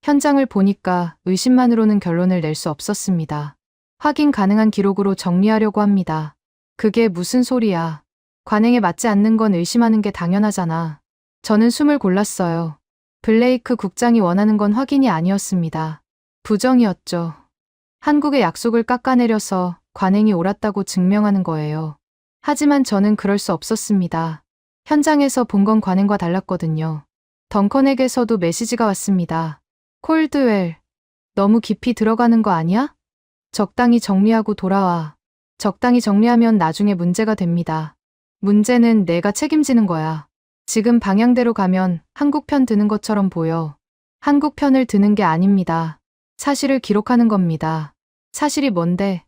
현장을 보니까 의심만으로는 결론을 낼 수 없었습니다. 확인 가능한 기록으로 정리하려고 합니다. 그게 무슨 소리야. 관행에 맞지 않는 건 의심하는 게 당연하잖아. 저는 숨을 골랐어요. 블레이크 국장이 원하는 건 확인이 아니었습니다. 부정이었죠. 한국의 약속을 깎아내려서 관행이 옳았다고 증명하는 거예요. 하지만 저는 그럴 수 없었습니다. 현장에서 본 건 관행과 달랐거든요. 덩컨에게서도 메시지가 왔습니다. 콜드웰, 너무 깊이 들어가는 거 아니야? 적당히 정리하고 돌아와. 적당히 정리하면 나중에 문제가 됩니다. 문제는 내가 책임지는 거야. 지금 방향대로 가면 한국 편 드는 것처럼 보여. 한국 편을 드는 게 아닙니다. 사실을 기록하는 겁니다. 사실이 뭔데?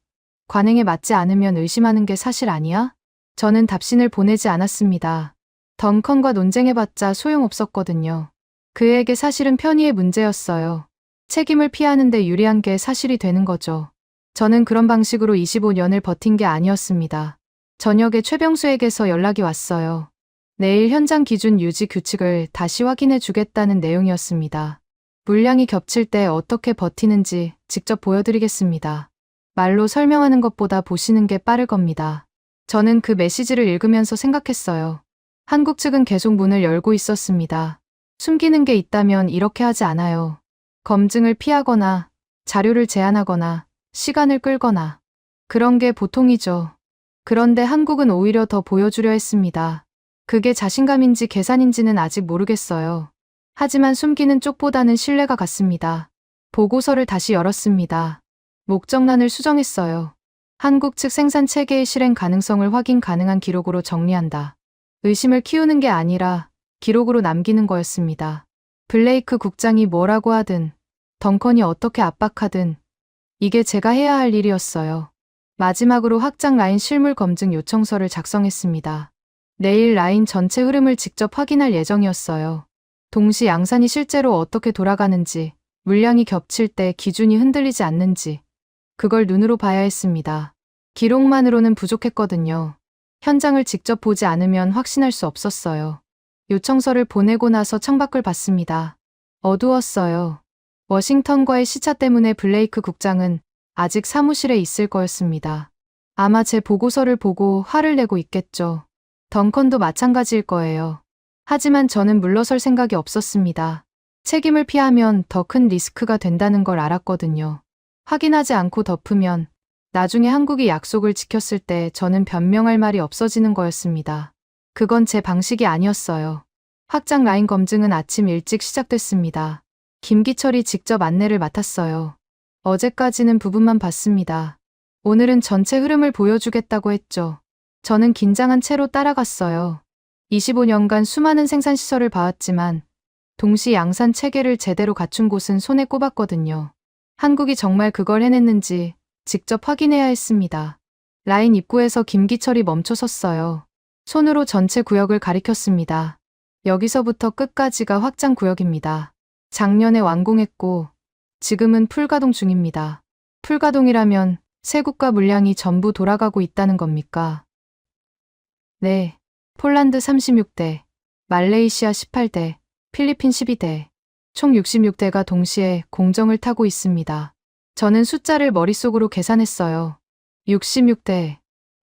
관행에 맞지 않으면 의심하는 게 사실 아니야? 저는 답신을 보내지 않았습니다. 덩컨과 논쟁해봤자 소용없었거든요. 그에게 사실은 편의의 문제였어요. 책임을 피하는데 유리한 게 사실이 되는 거죠. 저는 그런 방식으로 25년을 버틴 게 아니었습니다. 저녁에 최병수에게서 연락이 왔어요. 내일 현장 기준 유지 규칙을 다시 확인해 주겠다는 내용이었습니다. 물량이 겹칠 때 어떻게 버티는지 직접 보여드리겠습니다. 말로 설명하는 것보다 보시는 게 빠를 겁니다. 저는 그 메시지를 읽으면서 생각했어요. 한국 측은 계속 문을 열고 있었습니다. 숨기는 게 있다면 이렇게 하지 않아요. 검증을 피하거나 자료를 제한하거나 시간을 끌거나 그런 게 보통이죠. 그런데 한국은 오히려 더 보여주려 했습니다. 그게 자신감인지 계산인지는 아직 모르겠어요. 하지만 숨기는 쪽보다는 신뢰가 갔습니다. 보고서를 다시 열었습니다. 목적란을 수정했어요. 한국 측 생산 체계의 실행 가능성을 확인 가능한 기록으로 정리한다. 의심을 키우는 게 아니라 기록으로 남기는 거였습니다. 블레이크 국장이 뭐라고 하든, 덩컨이 어떻게 압박하든, 이게 제가 해야 할 일이었어요. 마지막으로 확장 라인 실물 검증 요청서를 작성했습니다. 내일 라인 전체 흐름을 직접 확인할 예정이었어요. 동시 양산이 실제로 어떻게 돌아가는지, 물량이 겹칠 때 기준이 흔들리지 않는지, 그걸 눈으로 봐야 했습니다. 기록만으로는 부족했거든요. 현장을 직접 보지 않으면 확신할 수 없었어요. 요청서를 보내고 나서 창밖을 봤습니다. 어두웠어요. 워싱턴과의 시차 때문에 블레이크 국장은 아직 사무실에 있을 거였습니다. 아마 제 보고서를 보고 화를 내고 있겠죠. 덩컨도 마찬가지일 거예요. 하지만 저는 물러설 생각이 없었습니다. 책임을 피하면 더 큰 리스크가 된다는 걸 알았거든요. 확인하지 않고 덮으면 나중에 한국이 약속을 지켰을 때 저는 변명할 말이 없어지는 거였습니다. 그건 제 방식이 아니었어요. 확장 라인 검증은 아침 일찍 시작됐습니다. 김기철이 직접 안내를 맡았어요. 어제까지는 부분만 봤습니다. 오늘은 전체 흐름을 보여주겠다고 했죠. 저는 긴장한 채로 따라갔어요. 25년간 수많은 생산시설을 봐왔지만 동시 양산 체계를 제대로 갖춘 곳은 손에 꼽았거든요. 한국이 정말 그걸 해냈는지 직접 확인해야 했습니다. 라인 입구에서 김기철이 멈춰 섰어요. 손으로 전체 구역을 가리켰습니다. 여기서부터 끝까지가 확장 구역입니다. 작년에 완공했고 지금은 풀가동 중입니다. 풀가동이라면 세 국가 물량이 전부 돌아가고 있다는 겁니까? 네. 폴란드 36대, 말레이시아 18대, 필리핀 12대, 총 66대가 동시에 공정을 타고 있습니다. 저는 숫자를 머릿속으로 계산했어요. 66대.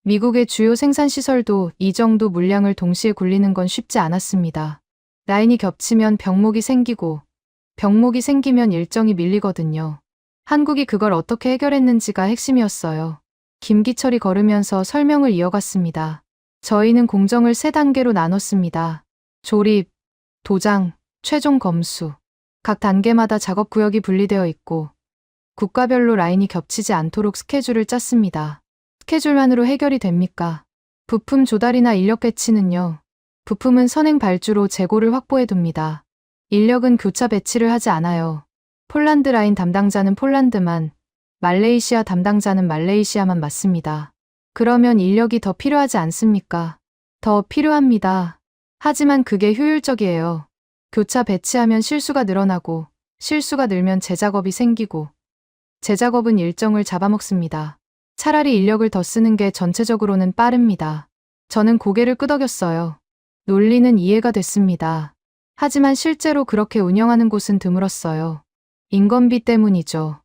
미국의 주요 생산시설도 이 정도 물량을 동시에 굴리는 건 쉽지 않았습니다. 라인이 겹치면 병목이 생기고, 병목이 생기면 일정이 밀리거든요. 한국이 그걸 어떻게 해결했는지가 핵심이었어요. 김기철이 걸으면서 설명을 이어갔습니다. 저희는 공정을 3단계로 나눴습니다. 조립, 도장, 최종 검수. 각 단계마다 작업 구역이 분리되어 있고 국가별로 라인이 겹치지 않도록 스케줄을 짰습니다. 스케줄만으로 해결이 됩니까? 부품 조달이나 인력 배치는요. 부품은 선행 발주로 재고를 확보해 둡니다. 인력은 교차 배치를 하지 않아요. 폴란드 라인 담당자는 폴란드만, 말레이시아 담당자는 말레이시아만 맡습니다. 그러면 인력이 더 필요하지 않습니까? 더 필요합니다. 하지만 그게 효율적이에요. 교차 배치하면 실수가 늘어나고 실수가 늘면 재작업이 생기고 재작업은 일정을 잡아먹습니다. 차라리 인력을 더 쓰는 게 전체적으로는 빠릅니다. 저는 고개를 끄덕였어요. 논리는 이해가 됐습니다. 하지만 실제로 그렇게 운영하는 곳은 드물었어요. 인건비 때문이죠.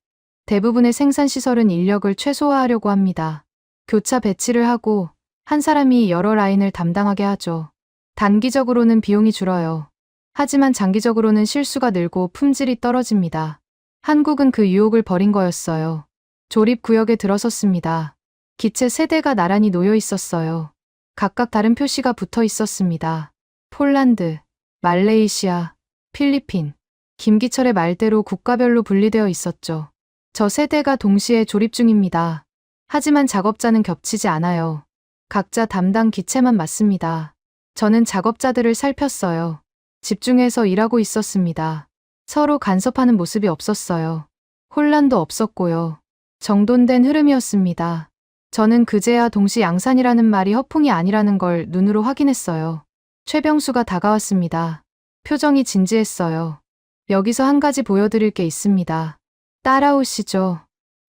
대부분의 생산시설은 인력을 최소화하려고 합니다. 교차 배치를 하고 한 사람이 여러 라인을 담당하게 하죠. 단기적으로는 비용이 줄어요. 하지만 장기적으로는 실수가 늘고 품질이 떨어집니다. 한국은 그 유혹을 버린 거였어요. 조립구역에 들어섰습니다. 기체 3대가 나란히 놓여 있었어요. 각각 다른 표시가 붙어 있었습니다. 폴란드, 말레이시아, 필리핀. 김기철의 말대로 국가별로 분리되어 있었죠. 저 3대가 동시에 조립 중입니다. 하지만 작업자는 겹치지 않아요. 각자 담당 기체만 맡습니다. 저는 작업자들을 살폈어요. 집중해서 일하고 있었습니다. 서로 간섭하는 모습이 없었어요. 혼란도 없었고요. 정돈된 흐름이었습니다. 저는 그제야 동시 양산이라는 말이 허풍이 아니라는 걸 눈으로 확인했어요. 최병수가 다가왔습니다. 표정이 진지했어요. 여기서 한 가지 보여드릴 게 있습니다. 따라오시죠.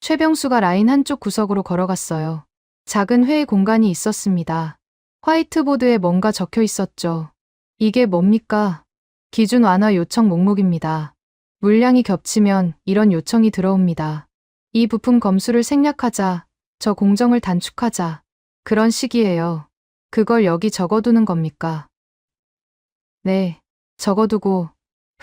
최병수가 라인 한쪽 구석으로 걸어갔어요. 작은 회의 공간이 있었습니다. 화이트보드에 뭔가 적혀 있었죠. 이게 뭡니까? 기준 완화 요청 목록입니다. 물량이 겹치면 이런 요청이 들어옵니다. 이 부품 검수를 생략하자, 저 공정을 단축하자. 그런 식이에요. 그걸 여기 적어두는 겁니까? 네, 적어두고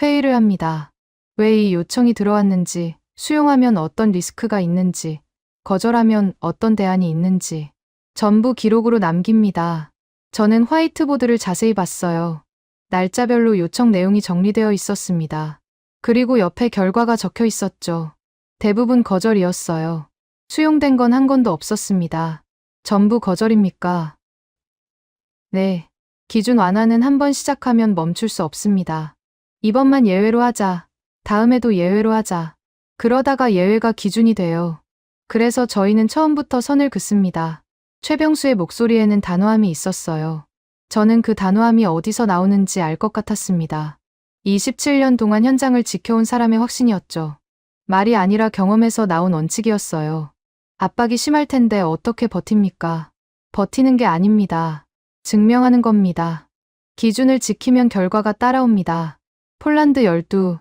회의를 합니다. 왜 이 요청이 들어왔는지, 수용하면 어떤 리스크가 있는지, 거절하면 어떤 대안이 있는지 전부 기록으로 남깁니다. 저는 화이트보드를 자세히 봤어요. 날짜별로 요청 내용이 정리되어 있었습니다. 그리고 옆에 결과가 적혀 있었죠. 대부분 거절이었어요. 수용된 건 한 건도 없었습니다. 전부 거절입니까? 네. 기준 완화는 한 번 시작하면 멈출 수 없습니다. 이번만 예외로 하자. 다음에도 예외로 하자. 그러다가 예외가 기준이 돼요. 그래서 저희는 처음부터 선을 긋습니다. 최병수의 목소리에는 단호함이 있었어요. 저는 그 단호함이 어디서 나오는지 알 것 같았습니다. 27년 동안 현장을 지켜온 사람의 확신이었죠. 말이 아니라 경험에서 나온 원칙이었어요. 압박이 심할 텐데 어떻게 버팁니까? 버티는 게 아닙니다. 증명하는 겁니다. 기준을 지키면 결과가 따라옵니다. 폴란드 12대를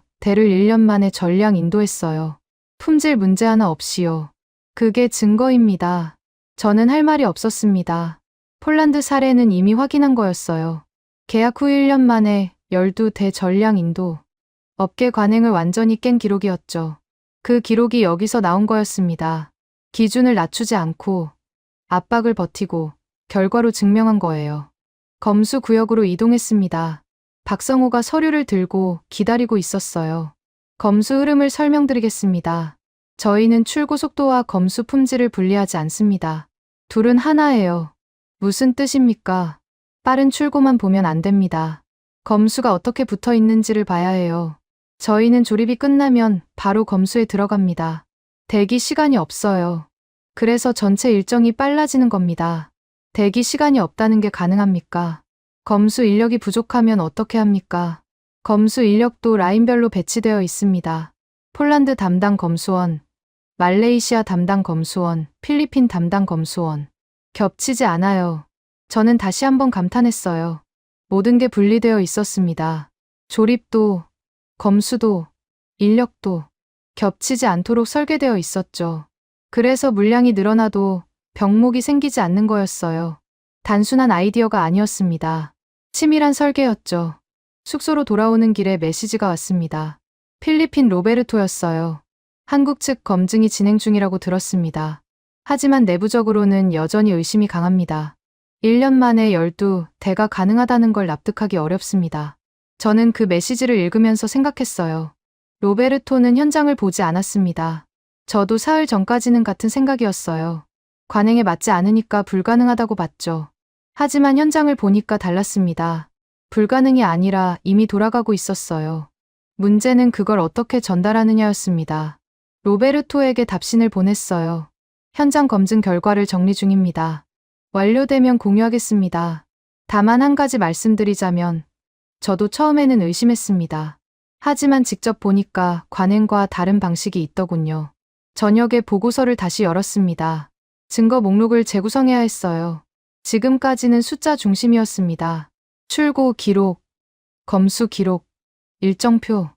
1년 만에 전량 인도했어요. 품질 문제 하나 없이요. 그게 증거입니다. 저는 할 말이 없었습니다. 폴란드 사례는 이미 확인한 거였어요. 계약 후 1년 만에 12대 전량 인도. 업계 관행을 완전히 깬 기록이었죠. 그 기록이 여기서 나온 거였습니다. 기준을 낮추지 않고 압박을 버티고 결과로 증명한 거예요. 검수 구역으로 이동했습니다. 박성호가 서류를 들고 기다리고 있었어요. 검수 흐름을 설명드리겠습니다. 저희는 출고 속도와 검수 품질을 분리하지 않습니다. 둘은 하나예요. 무슨 뜻입니까? 빠른 출고만 보면 안 됩니다. 검수가 어떻게 붙어 있는지를 봐야 해요. 저희는 조립이 끝나면 바로 검수에 들어갑니다. 대기 시간이 없어요. 그래서 전체 일정이 빨라지는 겁니다. 대기 시간이 없다는 게 가능합니까? 검수 인력이 부족하면 어떻게 합니까? 검수 인력도 라인별로 배치되어 있습니다. 폴란드 담당 검수원, 말레이시아 담당 검수원, 필리핀 담당 검수원. 겹치지 않아요. 저는 다시 한번 감탄했어요. 모든 게 분리되어 있었습니다. 조립도, 검수도, 인력도 겹치지 않도록 설계되어 있었죠. 그래서 물량이 늘어나도 병목이 생기지 않는 거였어요. 단순한 아이디어가 아니었습니다. 치밀한 설계였죠. 숙소로 돌아오는 길에 메시지가 왔습니다. 필리핀 로베르토였어요. 한국 측 검증이 진행 중이라고 들었습니다. 하지만 내부적으로는 여전히 의심이 강합니다. 1년 만에 12대가 가능하다는 걸 납득하기 어렵습니다. 저는 그 메시지를 읽으면서 생각했어요. 로베르토는 현장을 보지 않았습니다. 저도 사흘 전까지는 같은 생각이었어요. 관행에 맞지 않으니까 불가능하다고 봤죠. 하지만 현장을 보니까 달랐습니다. 불가능이 아니라 이미 돌아가고 있었어요. 문제는 그걸 어떻게 전달하느냐였습니다. 로베르토에게 답신을 보냈어요. 현장 검증 결과를 정리 중입니다. 완료되면 공유하겠습니다. 다만 한 가지 말씀드리자면 저도 처음에는 의심했습니다. 하지만 직접 보니까 관행과 다른 방식이 있더군요. 저녁에 보고서를 다시 열었습니다. 증거 목록을 재구성해야 했어요. 지금까지는 숫자 중심이었습니다. 출고 기록, 검수 기록, 일정표.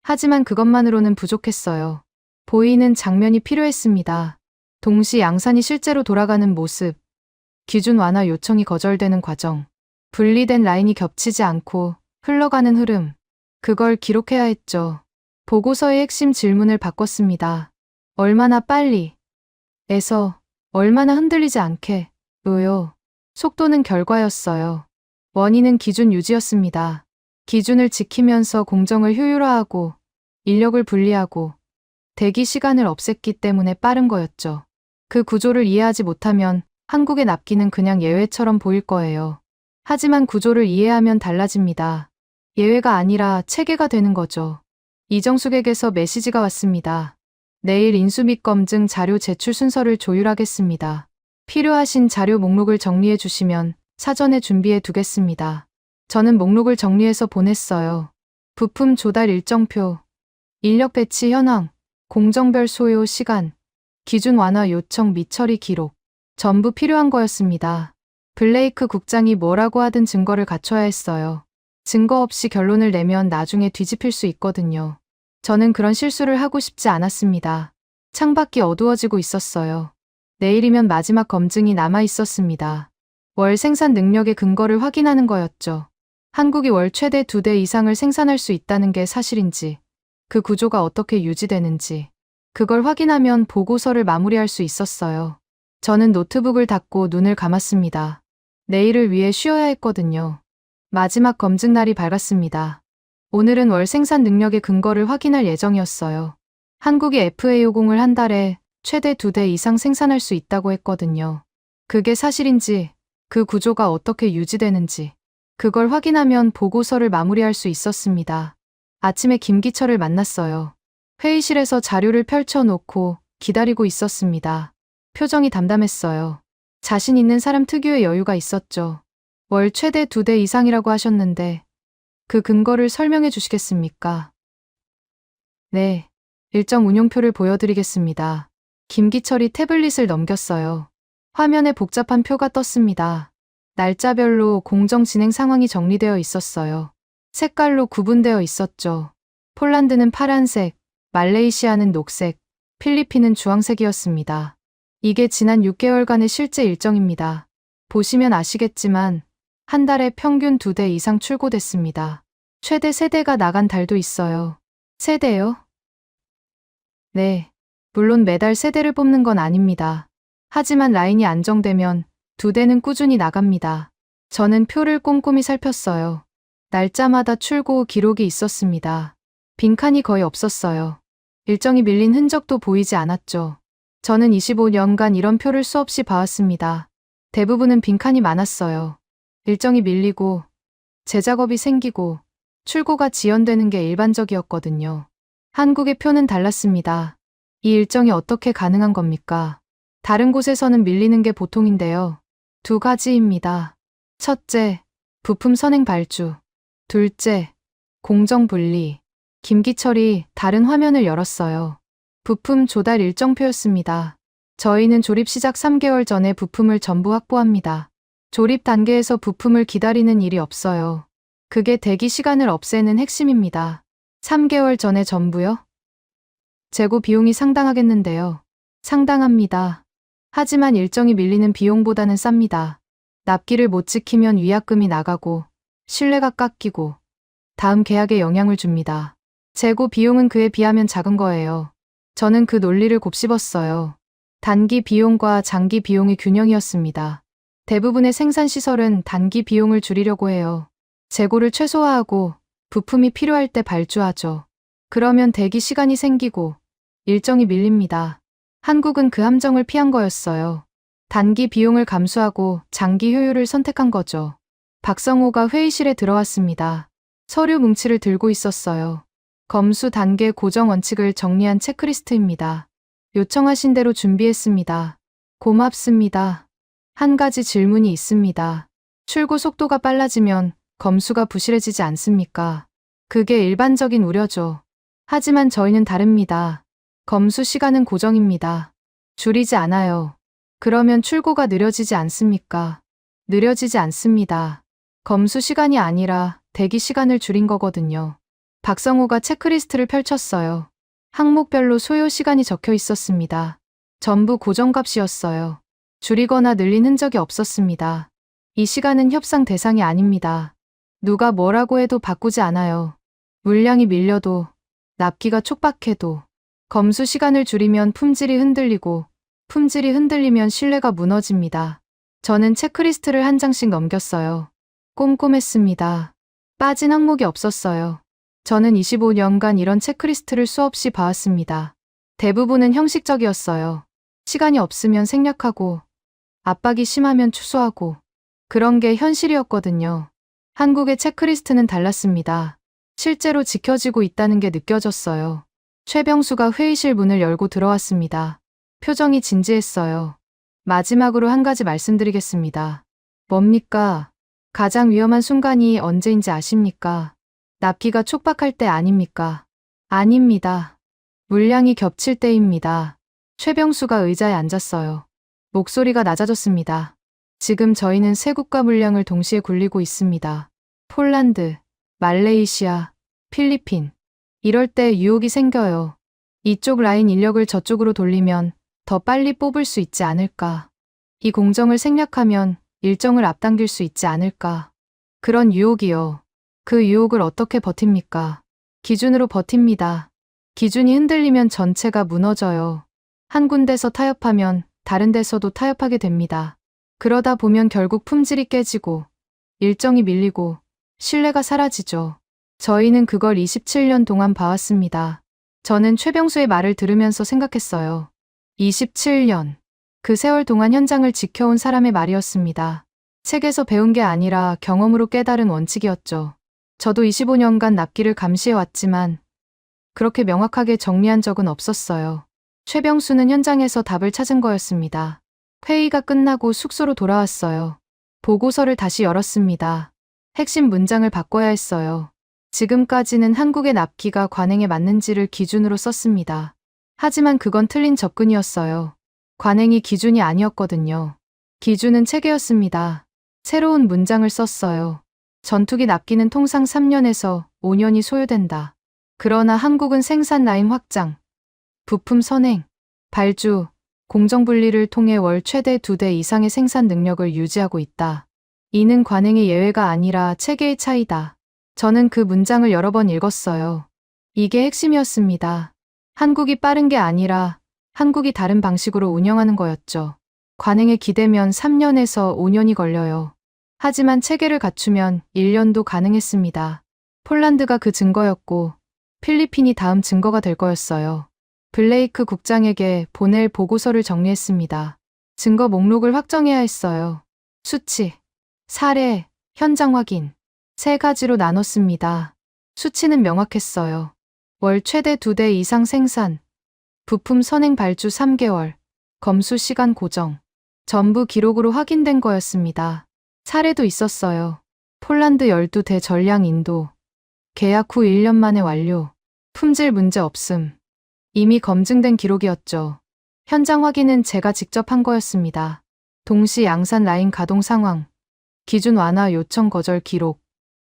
하지만 그것만으로는 부족했어요. 보이는 장면이 필요했습니다. 동시 양산이 실제로 돌아가는 모습, 기준 완화 요청이 거절되는 과정, 분리된 라인이 겹치지 않고 흘러가는 흐름. 그걸 기록해야 했죠. 보고서의 핵심 질문을 바꿨습니다. 얼마나 빨리, 에서 얼마나 흔들리지 않게, 요요. 속도는 결과였어요. 원인은 기준 유지였습니다. 기준을 지키면서 공정을 효율화하고 인력을 분리하고 대기 시간을 없앴기 때문에 빠른 거였죠. 그 구조를 이해하지 못하면 한국의 납기는 그냥 예외처럼 보일 거예요. 하지만 구조를 이해하면 달라집니다. 예외가 아니라 체계가 되는 거죠. 이정숙에게서 메시지가 왔습니다. 내일 인수 및 검증 자료 제출 순서를 조율하겠습니다. 필요하신 자료 목록을 정리해 주시면 사전에 준비해 두겠습니다. 저는 목록을 정리해서 보냈어요. 부품 조달 일정표, 인력 배치 현황, 공정별 소요 시간, 기준 완화 요청 미처리 기록, 전부 필요한 거였습니다. 블레이크 국장이 뭐라고 하든 증거를 갖춰야 했어요. 증거 없이 결론을 내면 나중에 뒤집힐 수 있거든요. 저는 그런 실수를 하고 싶지 않았습니다. 창밖이 어두워지고 있었어요. 내일이면 마지막 검증이 남아 있었습니다. 월 생산 능력의 근거를 확인하는 거였죠. 한국이 월 최대 2대 이상을 생산할 수 있다는 게 사실인지, 그 구조가 어떻게 유지되는지, 그걸 확인하면 보고서를 마무리할 수 있었어요. 저는 노트북을 닫고 눈을 감았습니다. 내일을 위해 쉬어야 했거든요. 마지막 검증 날이 밝았습니다. 오늘은 월 생산 능력의 근거를 확인할 예정이었어요. 한국이 FA50을 한 달에 최대 2대 이상 생산할 수 있다고 했거든요. 그게 사실인지, 그 구조가 어떻게 유지되는지, 그걸 확인하면 보고서를 마무리할 수 있었습니다. 아침에 김기철을 만났어요. 회의실에서 자료를 펼쳐놓고 기다리고 있었습니다. 표정이 담담했어요. 자신 있는 사람 특유의 여유가 있었죠. 월 최대 2대 이상이라고 하셨는데 그 근거를 설명해 주시겠습니까? 네, 일정 운용표를 보여드리겠습니다. 김기철이 태블릿을 넘겼어요. 화면에 복잡한 표가 떴습니다. 날짜별로 공정 진행 상황이 정리되어 있었어요. 색깔로 구분되어 있었죠. 폴란드는 파란색, 말레이시아는 녹색, 필리핀은 주황색이었습니다. 이게 지난 6개월간의 실제 일정입니다. 보시면 아시겠지만 한 달에 평균 2대 이상 출고됐습니다. 최대 3대가 나간 달도 있어요. 3대요? 네, 물론 매달 3대를 뽑는 건 아닙니다. 하지만 라인이 안정되면 2대는 꾸준히 나갑니다. 저는 표를 꼼꼼히 살폈어요. 날짜마다 출고 기록이 있었습니다. 빈칸이 거의 없었어요. 일정이 밀린 흔적도 보이지 않았죠. 저는 25년간 이런 표를 수없이 봐왔습니다. 대부분은 빈칸이 많았어요. 일정이 밀리고, 재작업이 생기고, 출고가 지연되는 게 일반적이었거든요. 한국의 표는 달랐습니다. 이 일정이 어떻게 가능한 겁니까? 다른 곳에서는 밀리는 게 보통인데요. 2가지입니다. 첫째, 부품 선행 발주. 둘째, 공정 분리. 김기철이 다른 화면을 열었어요. 부품 조달 일정표였습니다. 저희는 조립 시작 3개월 전에 부품을 전부 확보합니다. 조립 단계에서 부품을 기다리는 일이 없어요. 그게 대기 시간을 없애는 핵심입니다. 3개월 전에 전부요? 재고 비용이 상당하겠는데요. 상당합니다. 하지만 일정이 밀리는 비용보다는 쌉니다. 납기를 못 지키면 위약금이 나가고 신뢰가 깎이고 다음 계약에 영향을 줍니다. 재고 비용은 그에 비하면 작은 거예요. 저는 그 논리를 곱씹었어요. 단기 비용과 장기 비용의 균형이었습니다. 대부분의 생산시설은 단기 비용을 줄이려고 해요. 재고를 최소화하고 부품이 필요할 때 발주하죠. 그러면 대기 시간이 생기고 일정이 밀립니다. 한국은 그 함정을 피한 거였어요. 단기 비용을 감수하고 장기 효율을 선택한 거죠. 박성호가 회의실에 들어왔습니다. 서류 뭉치를 들고 있었어요. 검수 단계 고정 원칙을 정리한 체크리스트입니다. 요청하신 대로 준비했습니다. 고맙습니다. 한 가지 질문이 있습니다. 출고 속도가 빨라지면 검수가 부실해지지 않습니까? 그게 일반적인 우려죠. 하지만 저희는 다릅니다. 검수 시간은 고정입니다. 줄이지 않아요. 그러면 출고가 느려지지 않습니까? 느려지지 않습니다. 검수 시간이 아니라 대기 시간을 줄인 거거든요. 박성호가 체크리스트를 펼쳤어요. 항목별로 소요 시간이 적혀 있었습니다. 전부 고정값이었어요. 줄이거나 늘린 흔적이 없었습니다. 이 시간은 협상 대상이 아닙니다. 누가 뭐라고 해도 바꾸지 않아요. 물량이 밀려도, 납기가 촉박해도, 검수 시간을 줄이면 품질이 흔들리고, 품질이 흔들리면 신뢰가 무너집니다. 저는 체크리스트를 한 장씩 넘겼어요. 꼼꼼했습니다. 빠진 항목이 없었어요. 저는 25년간 이런 체크리스트를 수없이 봐왔습니다. 대부분은 형식적이었어요. 시간이 없으면 생략하고, 압박이 심하면 취소하고, 그런 게 현실이었거든요. 한국의 체크리스트는 달랐습니다. 실제로 지켜지고 있다는 게 느껴졌어요. 최병수가 회의실 문을 열고 들어왔습니다. 표정이 진지했어요. 마지막으로 한 가지 말씀드리겠습니다. 뭡니까? 가장 위험한 순간이 언제인지 아십니까? 납기가 촉박할 때 아닙니까? 아닙니다. 물량이 겹칠 때입니다. 최병수가 의자에 앉았어요. 목소리가 낮아졌습니다. 지금 저희는 세 국가 물량을 동시에 굴리고 있습니다. 폴란드, 말레이시아, 필리핀. 이럴 때 유혹이 생겨요. 이쪽 라인 인력을 저쪽으로 돌리면 더 빨리 뽑을 수 있지 않을까. 이 공정을 생략하면 일정을 앞당길 수 있지 않을까. 그런 유혹이요. 그 유혹을 어떻게 버팁니까? 기준으로 버팁니다. 기준이 흔들리면 전체가 무너져요. 한 군데서 타협하면 다른 데서도 타협하게 됩니다. 그러다 보면 결국 품질이 깨지고 일정이 밀리고 신뢰가 사라지죠. 저희는 그걸 27년 동안 봐왔습니다. 저는 최병수의 말을 들으면서 생각했어요. 27년. 그 세월 동안 현장을 지켜온 사람의 말이었습니다. 책에서 배운 게 아니라 경험으로 깨달은 원칙이었죠. 저도 25년간 납기를 감시해왔지만 그렇게 명확하게 정리한 적은 없었어요. 최병수는 현장에서 답을 찾은 거였습니다. 회의가 끝나고 숙소로 돌아왔어요. 보고서를 다시 열었습니다. 핵심 문장을 바꿔야 했어요. 지금까지는 한국의 납기가 관행에 맞는지를 기준으로 썼습니다. 하지만 그건 틀린 접근이었어요. 관행이 기준이 아니었거든요. 기준은 체계였습니다. 새로운 문장을 썼어요. 전투기 납기는 통상 3년에서 5년이 소요된다. 그러나 한국은 생산 라인 확장, 부품 선행, 발주, 공정분리를 통해 월 최대 2대 이상의 생산 능력을 유지하고 있다. 이는 관행의 예외가 아니라 체계의 차이다. 저는 그 문장을 여러 번 읽었어요. 이게 핵심이었습니다. 한국이 빠른 게 아니라 한국이 다른 방식으로 운영하는 거였죠. 관행에 기대면 3년에서 5년이 걸려요. 하지만 체계를 갖추면 1년도 가능했습니다. 폴란드가 그 증거였고 필리핀이 다음 증거가 될 거였어요. 블레이크 국장에게 보낼 보고서를 정리했습니다. 증거 목록을 확정해야 했어요. 수치, 사례, 현장 확인. 3가지로 나눴습니다. 수치는 명확했어요. 월 최대 2대 이상 생산, 부품 선행 발주 3개월, 검수 시간 고정. 전부 기록으로 확인된 거였습니다. 사례도 있었어요. 폴란드 12대 전량 인도. 계약 후 1년 만에 완료. 품질 문제 없음. 이미 검증된 기록이었죠. 현장 확인은 제가 직접 한 거였습니다. 동시 양산 라인 가동 상황, 기준 완화 요청 거절 기록,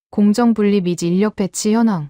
공정 분리 및 인력 배치 현황.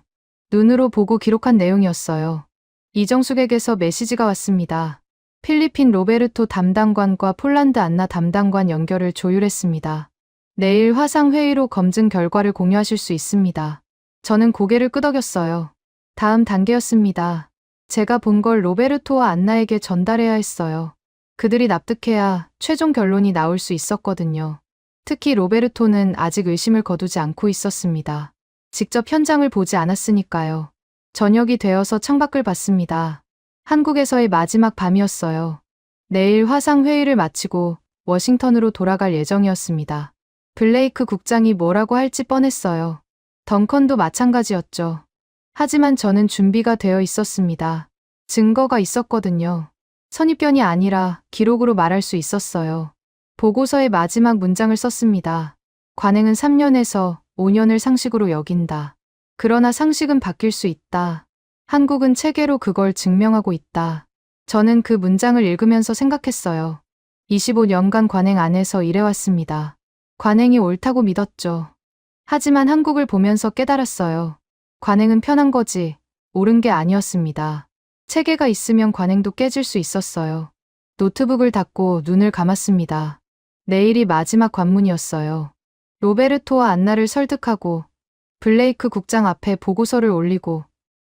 눈으로 보고 기록한 내용이었어요. 이정숙에게서 메시지가 왔습니다. 필리핀 로베르토 담당관과 폴란드 안나 담당관 연결을 조율했습니다. 내일 화상 회의로 검증 결과를 공유하실 수 있습니다. 저는 고개를 끄덕였어요. 다음 단계였습니다. 제가 본 걸 로베르토와 안나에게 전달해야 했어요. 그들이 납득해야 최종 결론이 나올 수 있었거든요. 특히 로베르토는 아직 의심을 거두지 않고 있었습니다. 직접 현장을 보지 않았으니까요. 저녁이 되어서 창밖을 봤습니다. 한국에서의 마지막 밤이었어요. 내일 화상 회의를 마치고 워싱턴으로 돌아갈 예정이었습니다. 블레이크 국장이 뭐라고 할지 뻔했어요. 덩컨도 마찬가지였죠. 하지만 저는 준비가 되어 있었습니다. 증거가 있었거든요. 선입견이 아니라 기록으로 말할 수 있었어요. 보고서의 마지막 문장을 썼습니다. 관행은 3년에서 5년을 상식으로 여긴다. 그러나 상식은 바뀔 수 있다. 한국은 체계로 그걸 증명하고 있다. 저는 그 문장을 읽으면서 생각했어요. 25년간 관행 안에서 일해왔습니다. 관행이 옳다고 믿었죠. 하지만 한국을 보면서 깨달았어요. 관행은 편한 거지, 옳은 게 아니었습니다. 체계가 있으면 관행도 깨질 수 있었어요. 노트북을 닫고 눈을 감았습니다. 내일이 마지막 관문이었어요. 로베르토와 안나를 설득하고 블레이크 국장 앞에 보고서를 올리고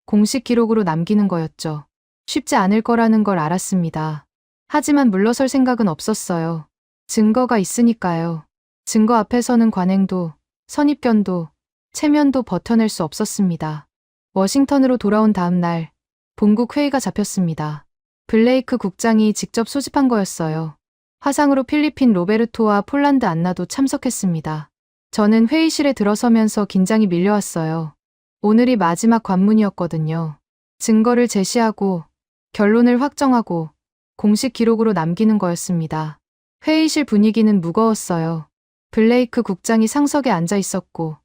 공식 기록으로 남기는 거였죠. 쉽지 않을 거라는 걸 알았습니다. 하지만 물러설 생각은 없었어요. 증거가 있으니까요. 증거 앞에서는 관행도, 선입견도, 체면도 버텨낼 수 없었습니다. 워싱턴으로 돌아온 다음 날, 본국 회의가 잡혔습니다. 블레이크 국장이 직접 소집한 거였어요. 화상으로 필리핀 로베르토와 폴란드 안나도 참석했습니다. 저는 회의실에 들어서면서 긴장이 밀려왔어요. 오늘이 마지막 관문이었거든요. 증거를 제시하고, 결론을 확정하고, 공식 기록으로 남기는 거였습니다. 회의실 분위기는 무거웠어요. 블레이크 국장이 상석에 앉아 있었고,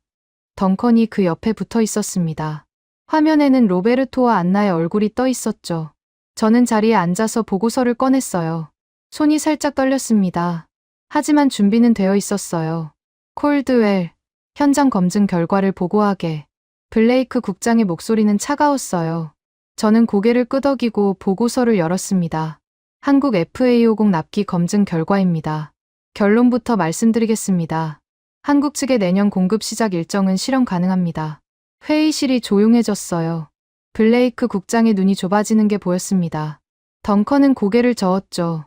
덩컨이 그 옆에 붙어 있었습니다. 화면에는 로베르토와 안나의 얼굴이 떠 있었죠. 저는 자리에 앉아서 보고서를 꺼냈어요. 손이 살짝 떨렸습니다. 하지만 준비는 되어 있었어요. 콜드웰, 현장 검증 결과를 보고하게. 블레이크 국장의 목소리는 차가웠어요. 저는 고개를 끄덕이고 보고서를 열었습니다. 한국 FA50 납기 검증 결과입니다. 결론부터 말씀드리겠습니다. 한국 측의 내년 공급 시작 일정은 실현 가능합니다. 회의실이 조용해졌어요. 블레이크 국장의 눈이 좁아지는 게 보였습니다. 덩컨은 고개를 저었죠.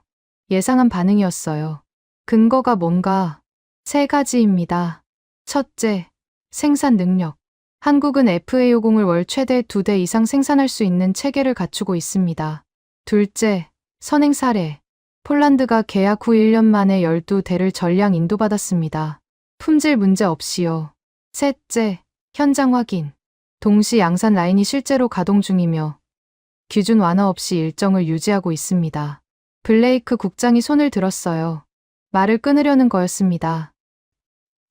예상한 반응이었어요. 근거가 뭔가? 3가지입니다. 첫째, 생산 능력. 한국은 FA50을 월 최대 2대 이상 생산할 수 있는 체계를 갖추고 있습니다. 둘째, 선행 사례. 폴란드가 계약 후 1년 만에 12대를 전량 인도받았습니다. 품질 문제 없이요. 셋째, 현장 확인. 동시 양산 라인이 실제로 가동 중이며 기준 완화 없이 일정을 유지하고 있습니다. 블레이크 국장이 손을 들었어요. 말을 끊으려는 거였습니다.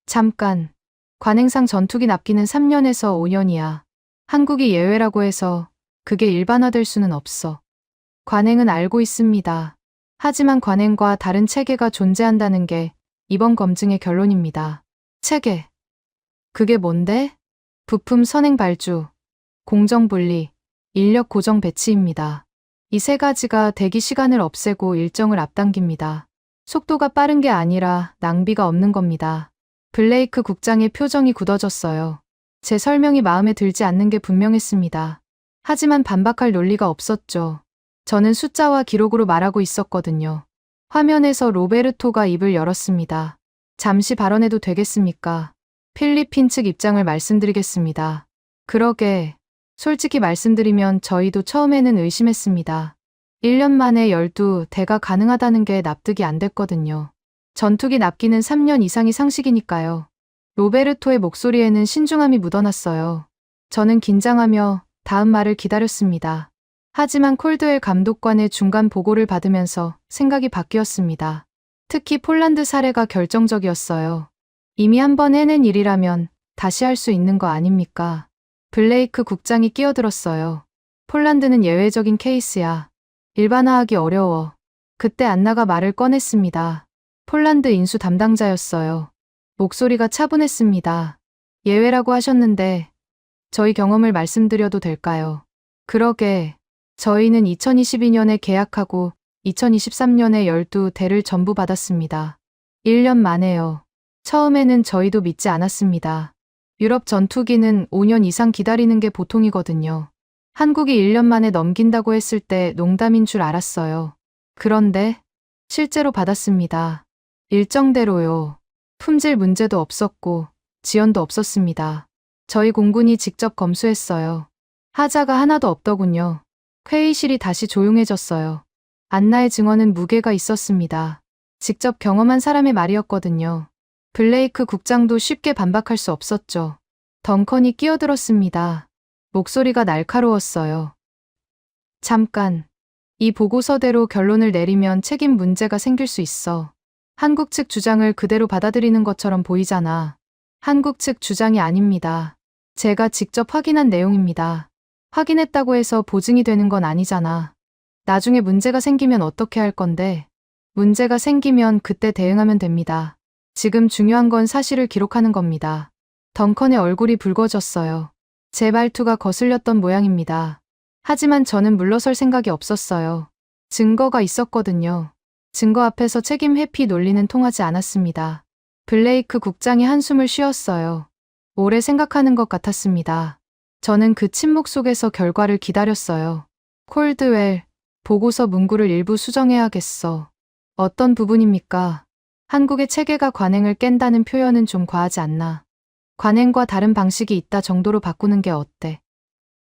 잠깐. 관행상 전투기 납기는 3년에서 5년이야. 한국이 예외라고 해서 그게 일반화될 수는 없어. 관행은 알고 있습니다. 하지만 관행과 다른 체계가 존재한다는 게 이번 검증의 결론입니다. 체계. 그게 뭔데? 부품 선행 발주, 공정 분리, 인력 고정 배치입니다. 이 3가지가 대기 시간을 없애고 일정을 앞당깁니다. 속도가 빠른 게 아니라 낭비가 없는 겁니다. 블레이크 국장의 표정이 굳어졌어요. 제 설명이 마음에 들지 않는 게 분명했습니다. 하지만 반박할 논리가 없었죠. 저는 숫자와 기록으로 말하고 있었거든요. 화면에서 로베르토가 입을 열었습니다. 잠시 발언해도 되겠습니까? 필리핀 측 입장을 말씀드리겠습니다. 그러게, 솔직히 말씀드리면 저희도 처음에는 의심했습니다. 1년 만에 12대가 가능하다는 게 납득이 안 됐거든요. 전투기 납기는 3년 이상이 상식이니까요. 로베르토의 목소리에는 신중함이 묻어났어요. 저는 긴장하며 다음 말을 기다렸습니다. 하지만 콜드웰 감독관의 중간 보고를 받으면서 생각이 바뀌었습니다. 특히 폴란드 사례가 결정적이었어요. 이미 한 번 해낸 일이라면 다시 할 수 있는 거 아닙니까? 블레이크 국장이 끼어들었어요. 폴란드는 예외적인 케이스야. 일반화하기 어려워. 그때 안나가 말을 꺼냈습니다. 폴란드 인수 담당자였어요. 목소리가 차분했습니다. 예외라고 하셨는데 저희 경험을 말씀드려도 될까요? 그러게, 저희는 2022년에 계약하고 2023년에 12대를 전부 받았습니다. 1년 만에요. 처음에는 저희도 믿지 않았습니다. 유럽 전투기는 5년 이상 기다리는 게 보통이거든요. 한국이 1년 만에 넘긴다고 했을 때 농담인 줄 알았어요. 그런데 실제로 받았습니다. 일정대로요. 품질 문제도 없었고 지연도 없었습니다. 저희 공군이 직접 검수했어요. 하자가 하나도 없더군요. 회의실이 다시 조용해졌어요. 안나의 증언은 무게가 있었습니다. 직접 경험한 사람의 말이었거든요. 블레이크 국장도 쉽게 반박할 수 없었죠. 덩컨이 끼어들었습니다. 목소리가 날카로웠어요. 잠깐. 이 보고서대로 결론을 내리면 책임 문제가 생길 수 있어. 한국 측 주장을 그대로 받아들이는 것처럼 보이잖아. 한국 측 주장이 아닙니다. 제가 직접 확인한 내용입니다. 확인했다고 해서 보증이 되는 건 아니잖아. 나중에 문제가 생기면 어떻게 할 건데? 문제가 생기면 그때 대응하면 됩니다. 지금 중요한 건 사실을 기록하는 겁니다. 덩컨의 얼굴이 붉어졌어요. 제 말투가 거슬렸던 모양입니다. 하지만 저는 물러설 생각이 없었어요. 증거가 있었거든요. 증거 앞에서 책임 회피 논리는 통하지 않았습니다. 블레이크 국장이 한숨을 쉬었어요. 오래 생각하는 것 같았습니다. 저는 그 침묵 속에서 결과를 기다렸어요. 콜드웰, 보고서 문구를 일부 수정해야겠어. 어떤 부분입니까? 한국의 체계가 관행을 깬다는 표현은 좀 과하지 않나. 관행과 다른 방식이 있다 정도로 바꾸는 게 어때?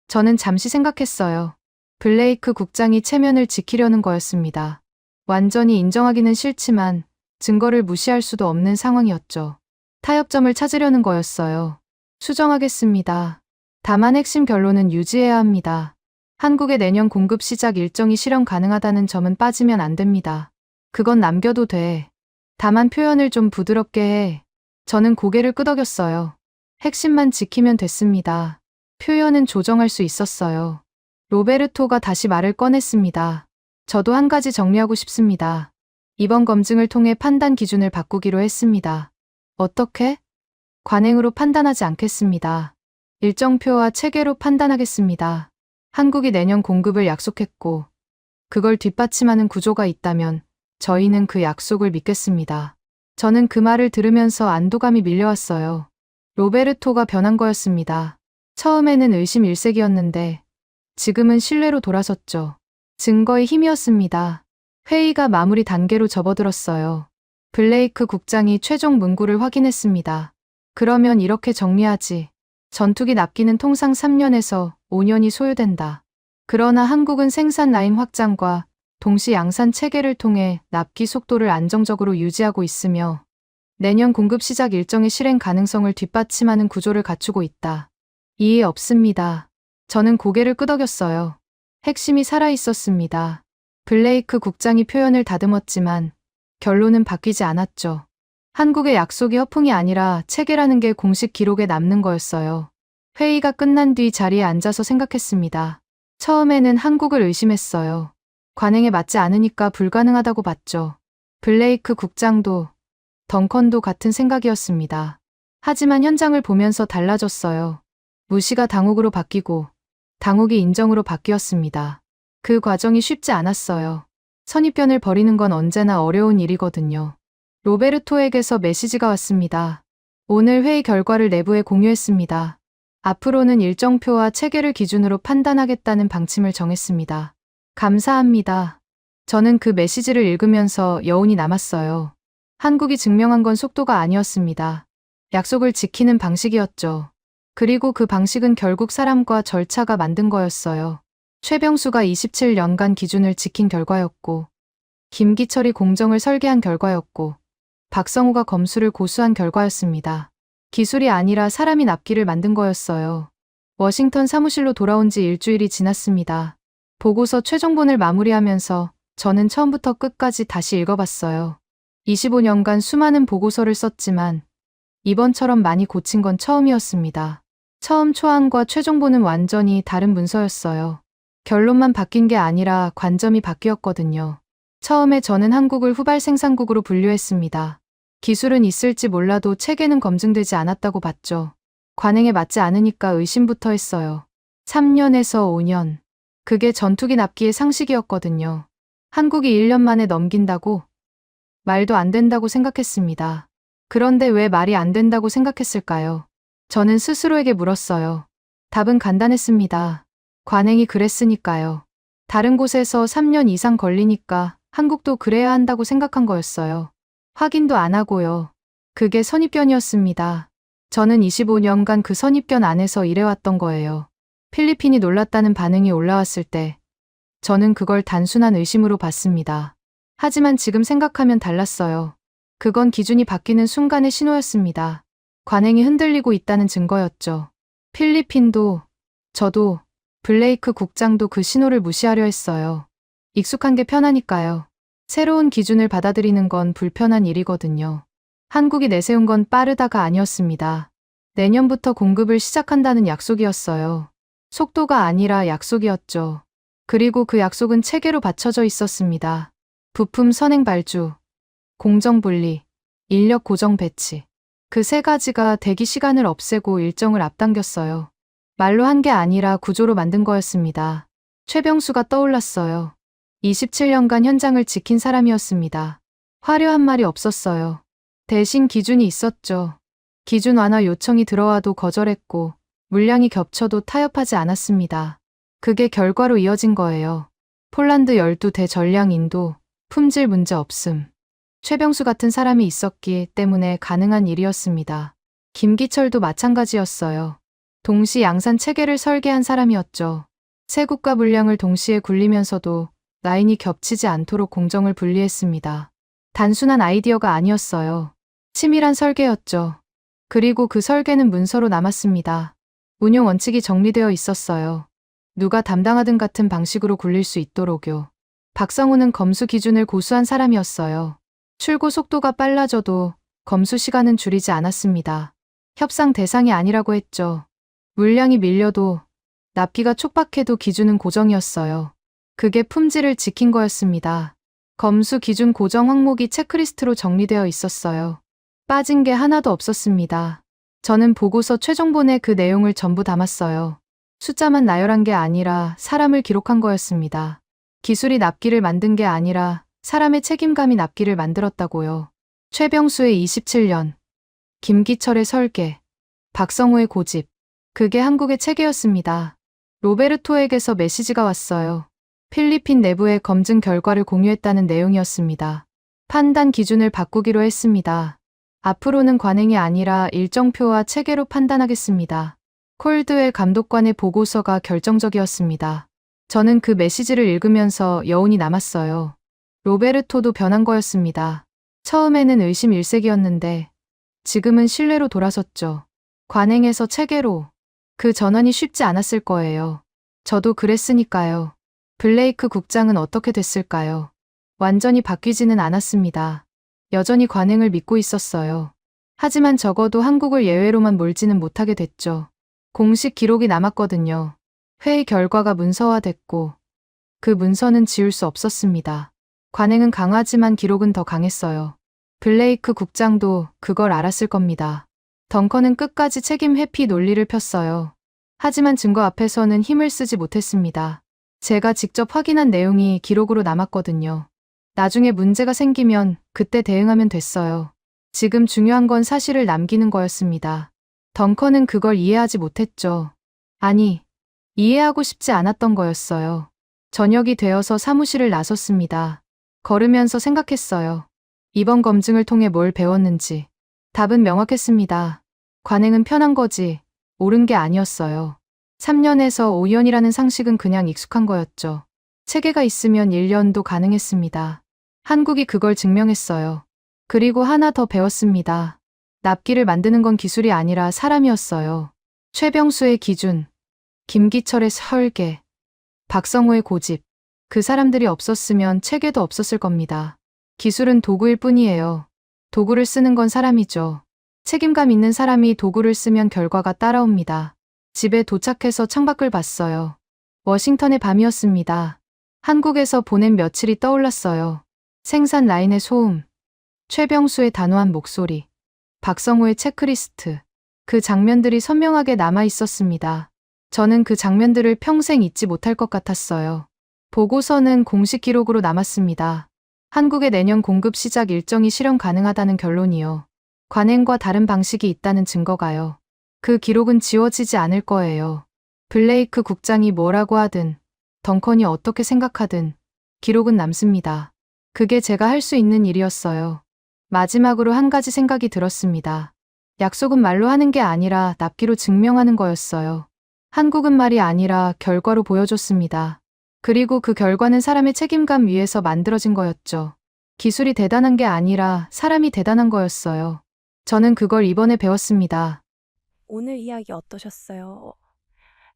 저는 잠시 생각했어요. 블레이크 국장이 체면을 지키려는 거였습니다. 완전히 인정하기는 싫지만 증거를 무시할 수도 없는 상황이었죠. 타협점을 찾으려는 거였어요. 수정하겠습니다. 다만 핵심 결론은 유지해야 합니다. 한국의 내년 공급 시작 일정이 실현 가능하다는 점은 빠지면 안 됩니다. 그건 남겨도 돼. 다만 표현을 좀 부드럽게 해. 저는 고개를 끄덕였어요. 핵심만 지키면 됐습니다. 표현은 조정할 수 있었어요. 로베르토가 다시 말을 꺼냈습니다. 저도 한 가지 정리하고 싶습니다. 이번 검증을 통해 판단 기준을 바꾸기로 했습니다. 어떻게? 관행으로 판단하지 않겠습니다. 일정표와 체계로 판단하겠습니다. 한국이 내년 공급을 약속했고, 그걸 뒷받침하는 구조가 있다면 저희는 그 약속을 믿겠습니다. 저는 그 말을 들으면서 안도감이 밀려왔어요. 로베르토가 변한 거였습니다. 처음에는 의심 일색이었는데 지금은 신뢰로 돌아섰죠. 증거의 힘이었습니다. 회의가 마무리 단계로 접어들었어요. 블레이크 국장이 최종 문구를 확인했습니다. 그러면 이렇게 정리하지. 전투기 납기는 통상 3년에서 5년이 소요된다. 그러나 한국은 생산 라인 확장과 동시 양산 체계를 통해 납기 속도를 안정적으로 유지하고 있으며 내년 공급 시작 일정의 실행 가능성을 뒷받침하는 구조를 갖추고 있다. 이해 없습니다. 저는 고개를 끄덕였어요. 핵심이 살아있었습니다. 블레이크 국장이 표현을 다듬었지만 결론은 바뀌지 않았죠. 한국의 약속이 허풍이 아니라 체계라는 게 공식 기록에 남는 거였어요. 회의가 끝난 뒤 자리에 앉아서 생각했습니다. 처음에는 한국을 의심했어요. 관행에 맞지 않으니까 불가능하다고 봤죠. 블레이크 국장도 덩컨도 같은 생각이었습니다. 하지만 현장을 보면서 달라졌어요. 무시가 당혹으로 바뀌고 당혹이 인정으로 바뀌었습니다. 그 과정이 쉽지 않았어요. 선입견을 버리는 건 언제나 어려운 일이거든요. 로베르토에게서 메시지가 왔습니다. 오늘 회의 결과를 내부에 공유했습니다. 앞으로는 일정표와 체계를 기준으로 판단하겠다는 방침을 정했습니다. 감사합니다. 저는 그 메시지를 읽으면서 여운이 남았어요. 한국이 증명한 건 속도가 아니었습니다. 약속을 지키는 방식이었죠. 그리고 그 방식은 결국 사람과 절차가 만든 거였어요. 최병수가 27년간 기준을 지킨 결과였고, 김기철이 공정을 설계한 결과였고, 박성호가 검수를 고수한 결과였습니다. 기술이 아니라 사람이 납기를 만든 거였어요. 워싱턴 사무실로 돌아온 지 일주일이 지났습니다. 보고서 최종본을 마무리하면서 저는 처음부터 끝까지 다시 읽어봤어요. 25년간 수많은 보고서를 썼지만 이번처럼 많이 고친 건 처음이었습니다. 처음 초안과 최종본은 완전히 다른 문서였어요. 결론만 바뀐 게 아니라 관점이 바뀌었거든요. 처음에 저는 한국을 후발 생산국으로 분류했습니다. 기술은 있을지 몰라도 체계는 검증되지 않았다고 봤죠. 관행에 맞지 않으니까 의심부터 했어요. 3년에서 5년. 그게 전투기 납기의 상식이었거든요. 한국이 1년 만에 넘긴다고? 말도 안 된다고 생각했습니다. 그런데 왜 말이 안 된다고 생각했을까요? 저는 스스로에게 물었어요. 답은 간단했습니다. 관행이 그랬으니까요. 다른 곳에서 3년 이상 걸리니까 한국도 그래야 한다고 생각한 거였어요. 확인도 안 하고요. 그게 선입견이었습니다. 저는 25년간 그 선입견 안에서 일해왔던 거예요. 필리핀이 놀랐다는 반응이 올라왔을 때 저는 그걸 단순한 의심으로 봤습니다. 하지만 지금 생각하면 달랐어요. 그건 기준이 바뀌는 순간의 신호였습니다. 관행이 흔들리고 있다는 증거였죠. 필리핀도, 저도, 블레이크 국장도 그 신호를 무시하려 했어요. 익숙한 게 편하니까요. 새로운 기준을 받아들이는 건 불편한 일이거든요. 한국이 내세운 건 빠르다가 아니었습니다. 내년부터 공급을 시작한다는 약속이었어요. 속도가 아니라 약속이었죠. 그리고 그 약속은 체계로 받쳐져 있었습니다. 부품 선행 발주, 공정 분리, 인력 고정 배치. 그 세 가지가 대기 시간을 없애고 일정을 앞당겼어요. 말로 한 게 아니라 구조로 만든 거였습니다. 최병수가 떠올랐어요. 27년간 현장을 지킨 사람이었습니다. 화려한 말이 없었어요. 대신 기준이 있었죠. 기준 완화 요청이 들어와도 거절했고 물량이 겹쳐도 타협하지 않았습니다. 그게 결과로 이어진 거예요. 폴란드 12대 전량 인도, 품질 문제 없음. 최병수 같은 사람이 있었기 때문에 가능한 일이었습니다. 김기철도 마찬가지였어요. 동시 양산 체계를 설계한 사람이었죠. 세 국가 물량을 동시에 굴리면서도 라인이 겹치지 않도록 공정을 분리했습니다. 단순한 아이디어가 아니었어요. 치밀한 설계였죠. 그리고 그 설계는 문서로 남았습니다. 운용 원칙이 정리되어 있었어요. 누가 담당하든 같은 방식으로 굴릴 수 있도록요. 박성우는 검수 기준을 고수한 사람이었어요. 출고 속도가 빨라져도 검수 시간은 줄이지 않았습니다. 협상 대상이 아니라고 했죠. 물량이 밀려도 납기가 촉박해도 기준은 고정이었어요. 그게 품질을 지킨 거였습니다. 검수 기준 고정 항목이 체크리스트로 정리되어 있었어요. 빠진 게 하나도 없었습니다. 저는 보고서 최종본에 그 내용을 전부 담았어요. 숫자만 나열한 게 아니라 사람을 기록한 거였습니다. 기술이 납기를 만든 게 아니라 사람의 책임감이 납기를 만들었다고요. 최병수의 27년, 김기철의 설계, 박성호의 고집. 그게 한국의 체계였습니다. 로베르토에게서 메시지가 왔어요. 필리핀 내부의 검증 결과를 공유했다는 내용이었습니다. 판단 기준을 바꾸기로 했습니다. 앞으로는 관행이 아니라 일정표와 체계로 판단하겠습니다. 콜드웰 감독관의 보고서가 결정적이었습니다. 저는 그 메시지를 읽으면서 여운이 남았어요. 로베르토도 변한 거였습니다. 처음에는 의심 일색이었는데 지금은 신뢰로 돌아섰죠. 관행에서 체계로. 그 전환이 쉽지 않았을 거예요. 저도 그랬으니까요. 블레이크 국장은 어떻게 됐을까요? 완전히 바뀌지는 않았습니다. 여전히 관행을 믿고 있었어요. 하지만 적어도 한국을 예외로만 몰지는 못하게 됐죠. 공식 기록이 남았거든요. 회의 결과가 문서화됐고 그 문서는 지울 수 없었습니다. 관행은 강하지만 기록은 더 강했어요. 블레이크 국장도 그걸 알았을 겁니다. 덩컨은 끝까지 책임 회피 논리를 폈어요. 하지만 증거 앞에서는 힘을 쓰지 못했습니다. 제가 직접 확인한 내용이 기록으로 남았거든요. 나중에 문제가 생기면 그때 대응하면 됐어요. 지금 중요한 건 사실을 남기는 거였습니다. 덩컨은 그걸 이해하지 못했죠. 아니, 이해하고 싶지 않았던 거였어요. 저녁이 되어서 사무실을 나섰습니다. 걸으면서 생각했어요. 이번 검증을 통해 뭘 배웠는지. 답은 명확했습니다. 관행은 편한 거지, 옳은 게 아니었어요. 3년에서 5년이라는 상식은 그냥 익숙한 거였죠. 체계가 있으면 1년도 가능했습니다. 한국이 그걸 증명했어요. 그리고 하나 더 배웠습니다. 납기를 만드는 건 기술이 아니라 사람이었어요. 최병수의 기준, 김기철의 설계, 박성호의 고집. 그 사람들이 없었으면 체계도 없었을 겁니다. 기술은 도구일 뿐이에요. 도구를 쓰는 건 사람이죠. 책임감 있는 사람이 도구를 쓰면 결과가 따라옵니다. 집에 도착해서 창밖을 봤어요. 워싱턴의 밤이었습니다. 한국에서 보낸 며칠이 떠올랐어요. 생산 라인의 소음, 최병수의 단호한 목소리, 박성호의 체크리스트. 그 장면들이 선명하게 남아 있었습니다. 저는 그 장면들을 평생 잊지 못할 것 같았어요. 보고서는 공식 기록으로 남았습니다. 한국의 내년 공급 시작 일정이 실현 가능하다는 결론이요. 관행과 다른 방식이 있다는 증거가요. 그 기록은 지워지지 않을 거예요. 블레이크 국장이 뭐라고 하든, 덩컨이 어떻게 생각하든, 기록은 남습니다. 그게 제가 할 수 있는 일이었어요. 마지막으로 한 가지 생각이 들었습니다. 약속은 말로 하는 게 아니라 납기로 증명하는 거였어요. 한국은 말이 아니라 결과로 보여줬습니다. 그리고 그 결과는 사람의 책임감 위에서 만들어진 거였죠. 기술이 대단한 게 아니라 사람이 대단한 거였어요. 저는 그걸 이번에 배웠습니다. 오늘 이야기 어떠셨어요?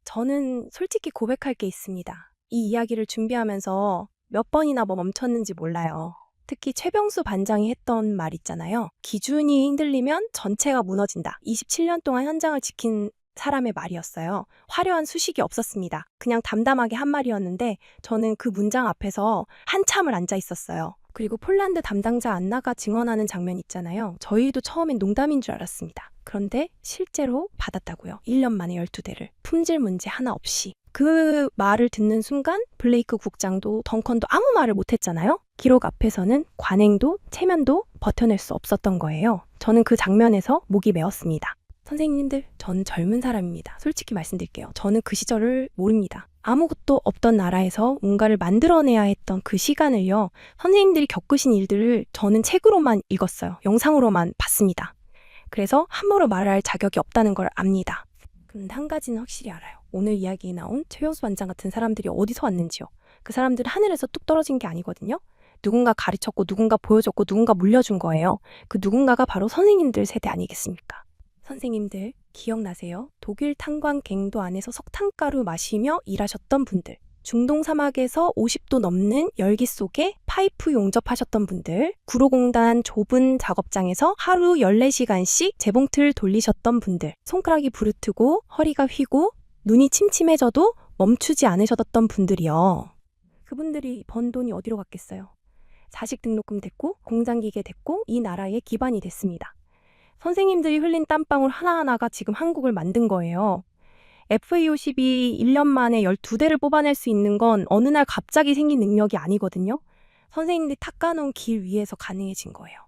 저는 솔직히 고백할 게 있습니다. 이 이야기를 준비하면서 몇 번이나 멈췄는지 몰라요. 특히 최병수 반장이 했던 말 있잖아요. 기준이 흔들리면 전체가 무너진다. 27년 동안 현장을 지킨 사람의 말이었어요. 화려한 수식이 없었습니다. 그냥 담담하게 한 말이었는데 저는 그 문장 앞에서 한참을 앉아 있었어요. 그리고 폴란드 담당자 안나가 증언하는 장면 있잖아요. 저희도 처음엔 농담인 줄 알았습니다. 그런데 실제로 받았다고요. 1년 만에 12대를. 품질 문제 하나 없이. 그 말을 듣는 순간 블레이크 국장도 덩컨도 아무 말을 못했잖아요. 기록 앞에서는 관행도 체면도 버텨낼 수 없었던 거예요. 저는 그 장면에서 목이 메었습니다. 선생님들, 저는 젊은 사람입니다. 솔직히 말씀드릴게요. 저는 그 시절을 모릅니다. 아무것도 없던 나라에서 뭔가를 만들어내야 했던 그 시간을요. 선생님들이 겪으신 일들을 저는 책으로만 읽었어요. 영상으로만 봤습니다. 그래서 함부로 말할 자격이 없다는 걸 압니다. 그런데 한 가지는 확실히 알아요. 오늘 이야기에 나온 최병수 반장 같은 사람들이 어디서 왔는지요. 그 사람들은 하늘에서 뚝 떨어진 게 아니거든요. 누군가 가르쳤고 누군가 보여줬고 누군가 물려준 거예요. 그 누군가가 바로 선생님들 세대 아니겠습니까? 선생님들 기억나세요? 독일 탄광 갱도 안에서 석탄가루 마시며 일하셨던 분들. 중동 사막에서 50도 넘는 열기 속에 파이프 용접하셨던 분들, 구로공단 좁은 작업장에서 하루 14시간씩 재봉틀 돌리셨던 분들, 손가락이 부르트고 허리가 휘고 눈이 침침해져도 멈추지 않으셨던 분들이요. 그분들이 번 돈이 어디로 갔겠어요? 자식 등록금 됐고 공장기계 됐고 이 나라의 기반이 됐습니다. 선생님들이 흘린 땀방울 하나하나가 지금 한국을 만든 거예요. FA50이 1년 만에 12대를 뽑아낼 수 있는 건 어느 날 갑자기 생긴 능력이 아니거든요. 선생님들이 닦아놓은 길 위에서 가능해진 거예요.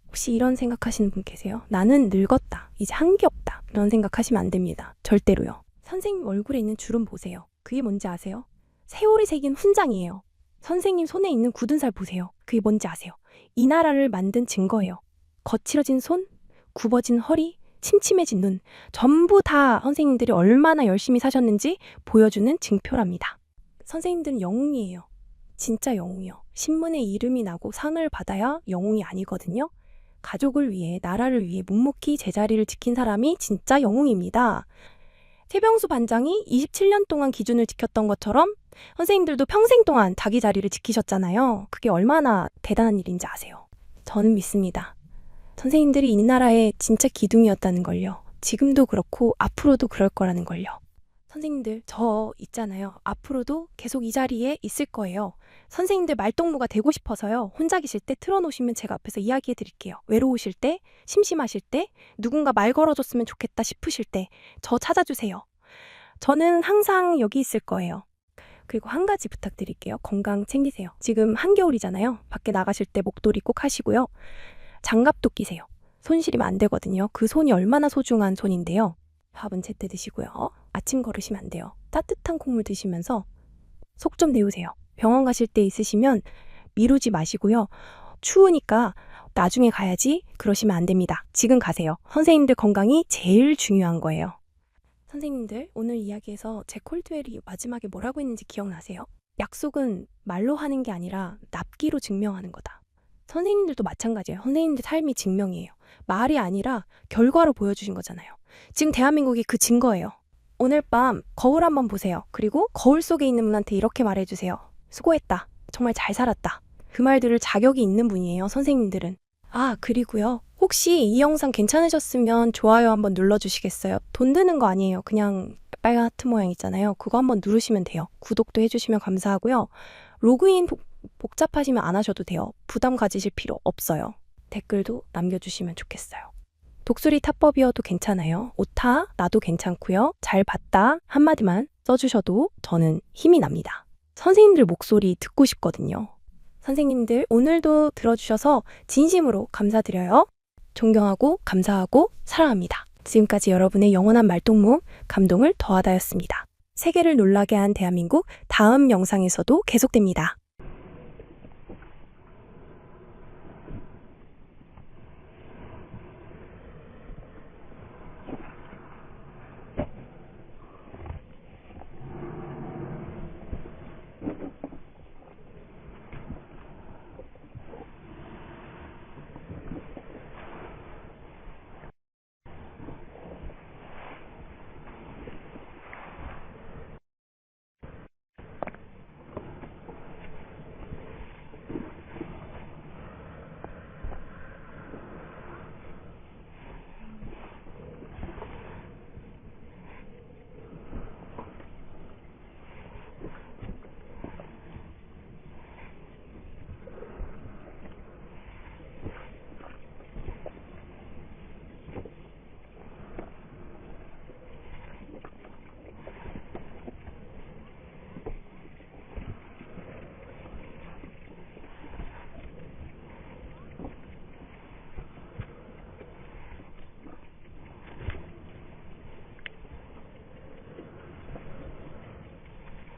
혹시 이런 생각하시는 분 계세요? 나는 늙었다. 이제 한 게 없다. 이런 생각하시면 안 됩니다. 절대로요. 선생님 얼굴에 있는 주름 보세요. 그게 뭔지 아세요? 세월이 새긴 훈장이에요. 선생님 손에 있는 굳은 살 보세요. 그게 뭔지 아세요? 이 나라를 만든 증거예요. 거칠어진 손, 굽어진 허리, 침침해진 눈, 전부 다 선생님들이 얼마나 열심히 사셨는지 보여주는 증표랍니다. 선생님들은 영웅이에요. 진짜 영웅이요. 신문에 이름이 나고 상을 받아야 영웅이 아니거든요. 가족을 위해, 나라를 위해 묵묵히 제자리를 지킨 사람이 진짜 영웅입니다. 최병수 반장이 27년 동안 기준을 지켰던 것처럼 선생님들도 평생 동안 자기 자리를 지키셨잖아요. 그게 얼마나 대단한 일인지 아세요? 저는 믿습니다. 선생님들이 이 나라의 진짜 기둥이었다는 걸요. 지금도 그렇고 앞으로도 그럴 거라는 걸요. 선생님들 저 있잖아요. 앞으로도 계속 이 자리에 있을 거예요. 선생님들 말동무가 되고 싶어서요. 혼자 계실 때 틀어놓으시면 제가 앞에서 이야기해 드릴게요. 외로우실 때, 심심하실 때, 누군가 말 걸어줬으면 좋겠다 싶으실 때 저 찾아주세요. 저는 항상 여기 있을 거예요. 그리고 한 가지 부탁드릴게요. 건강 챙기세요. 지금 한겨울이잖아요. 밖에 나가실 때 목도리 꼭 하시고요. 장갑도 끼세요. 손 시리면 안 되거든요. 그 손이 얼마나 소중한 손인데요. 밥은 제때 드시고요. 아침 걸으시면 안 돼요. 따뜻한 콩물 드시면서 속 좀 데우세요. 병원 가실 때 있으시면 미루지 마시고요. 추우니까 나중에 가야지 그러시면 안 됩니다. 지금 가세요. 선생님들 건강이 제일 중요한 거예요. 선생님들 오늘 이야기에서 제 콜드웰이 마지막에 뭐라고 했는지 기억나세요? 약속은 말로 하는 게 아니라 납기로 증명하는 거다. 선생님들도 마찬가지예요. 선생님들 삶이 증명이에요. 말이 아니라 결과로 보여주신 거잖아요. 지금 대한민국이 그 증거예요. 오늘 밤 거울 한번 보세요. 그리고 거울 속에 있는 분한테 이렇게 말해주세요. 수고했다. 정말 잘 살았다. 그 말들을 자격이 있는 분이에요. 선생님들은. 아, 그리고요. 혹시 이 영상 괜찮으셨으면 좋아요 한번 눌러주시겠어요? 돈 드는 거 아니에요. 그냥 빨간 하트 모양 있잖아요. 그거 한번 누르시면 돼요. 구독도 해주시면 감사하고요. 로그인 복잡하시면 안 하셔도 돼요. 부담 가지실 필요 없어요. 댓글도 남겨주시면 좋겠어요. 독수리 타법이어도 괜찮아요. 오타 나도 괜찮고요. 잘 봤다 한마디만 써주셔도 저는 힘이 납니다. 선생님들 목소리 듣고 싶거든요. 선생님들 오늘도 들어주셔서 진심으로 감사드려요. 존경하고 감사하고 사랑합니다. 지금까지 여러분의 영원한 말동무 감동을 더하다였습니다. 세계를 놀라게 한 대한민국 다음 영상에서도 계속됩니다.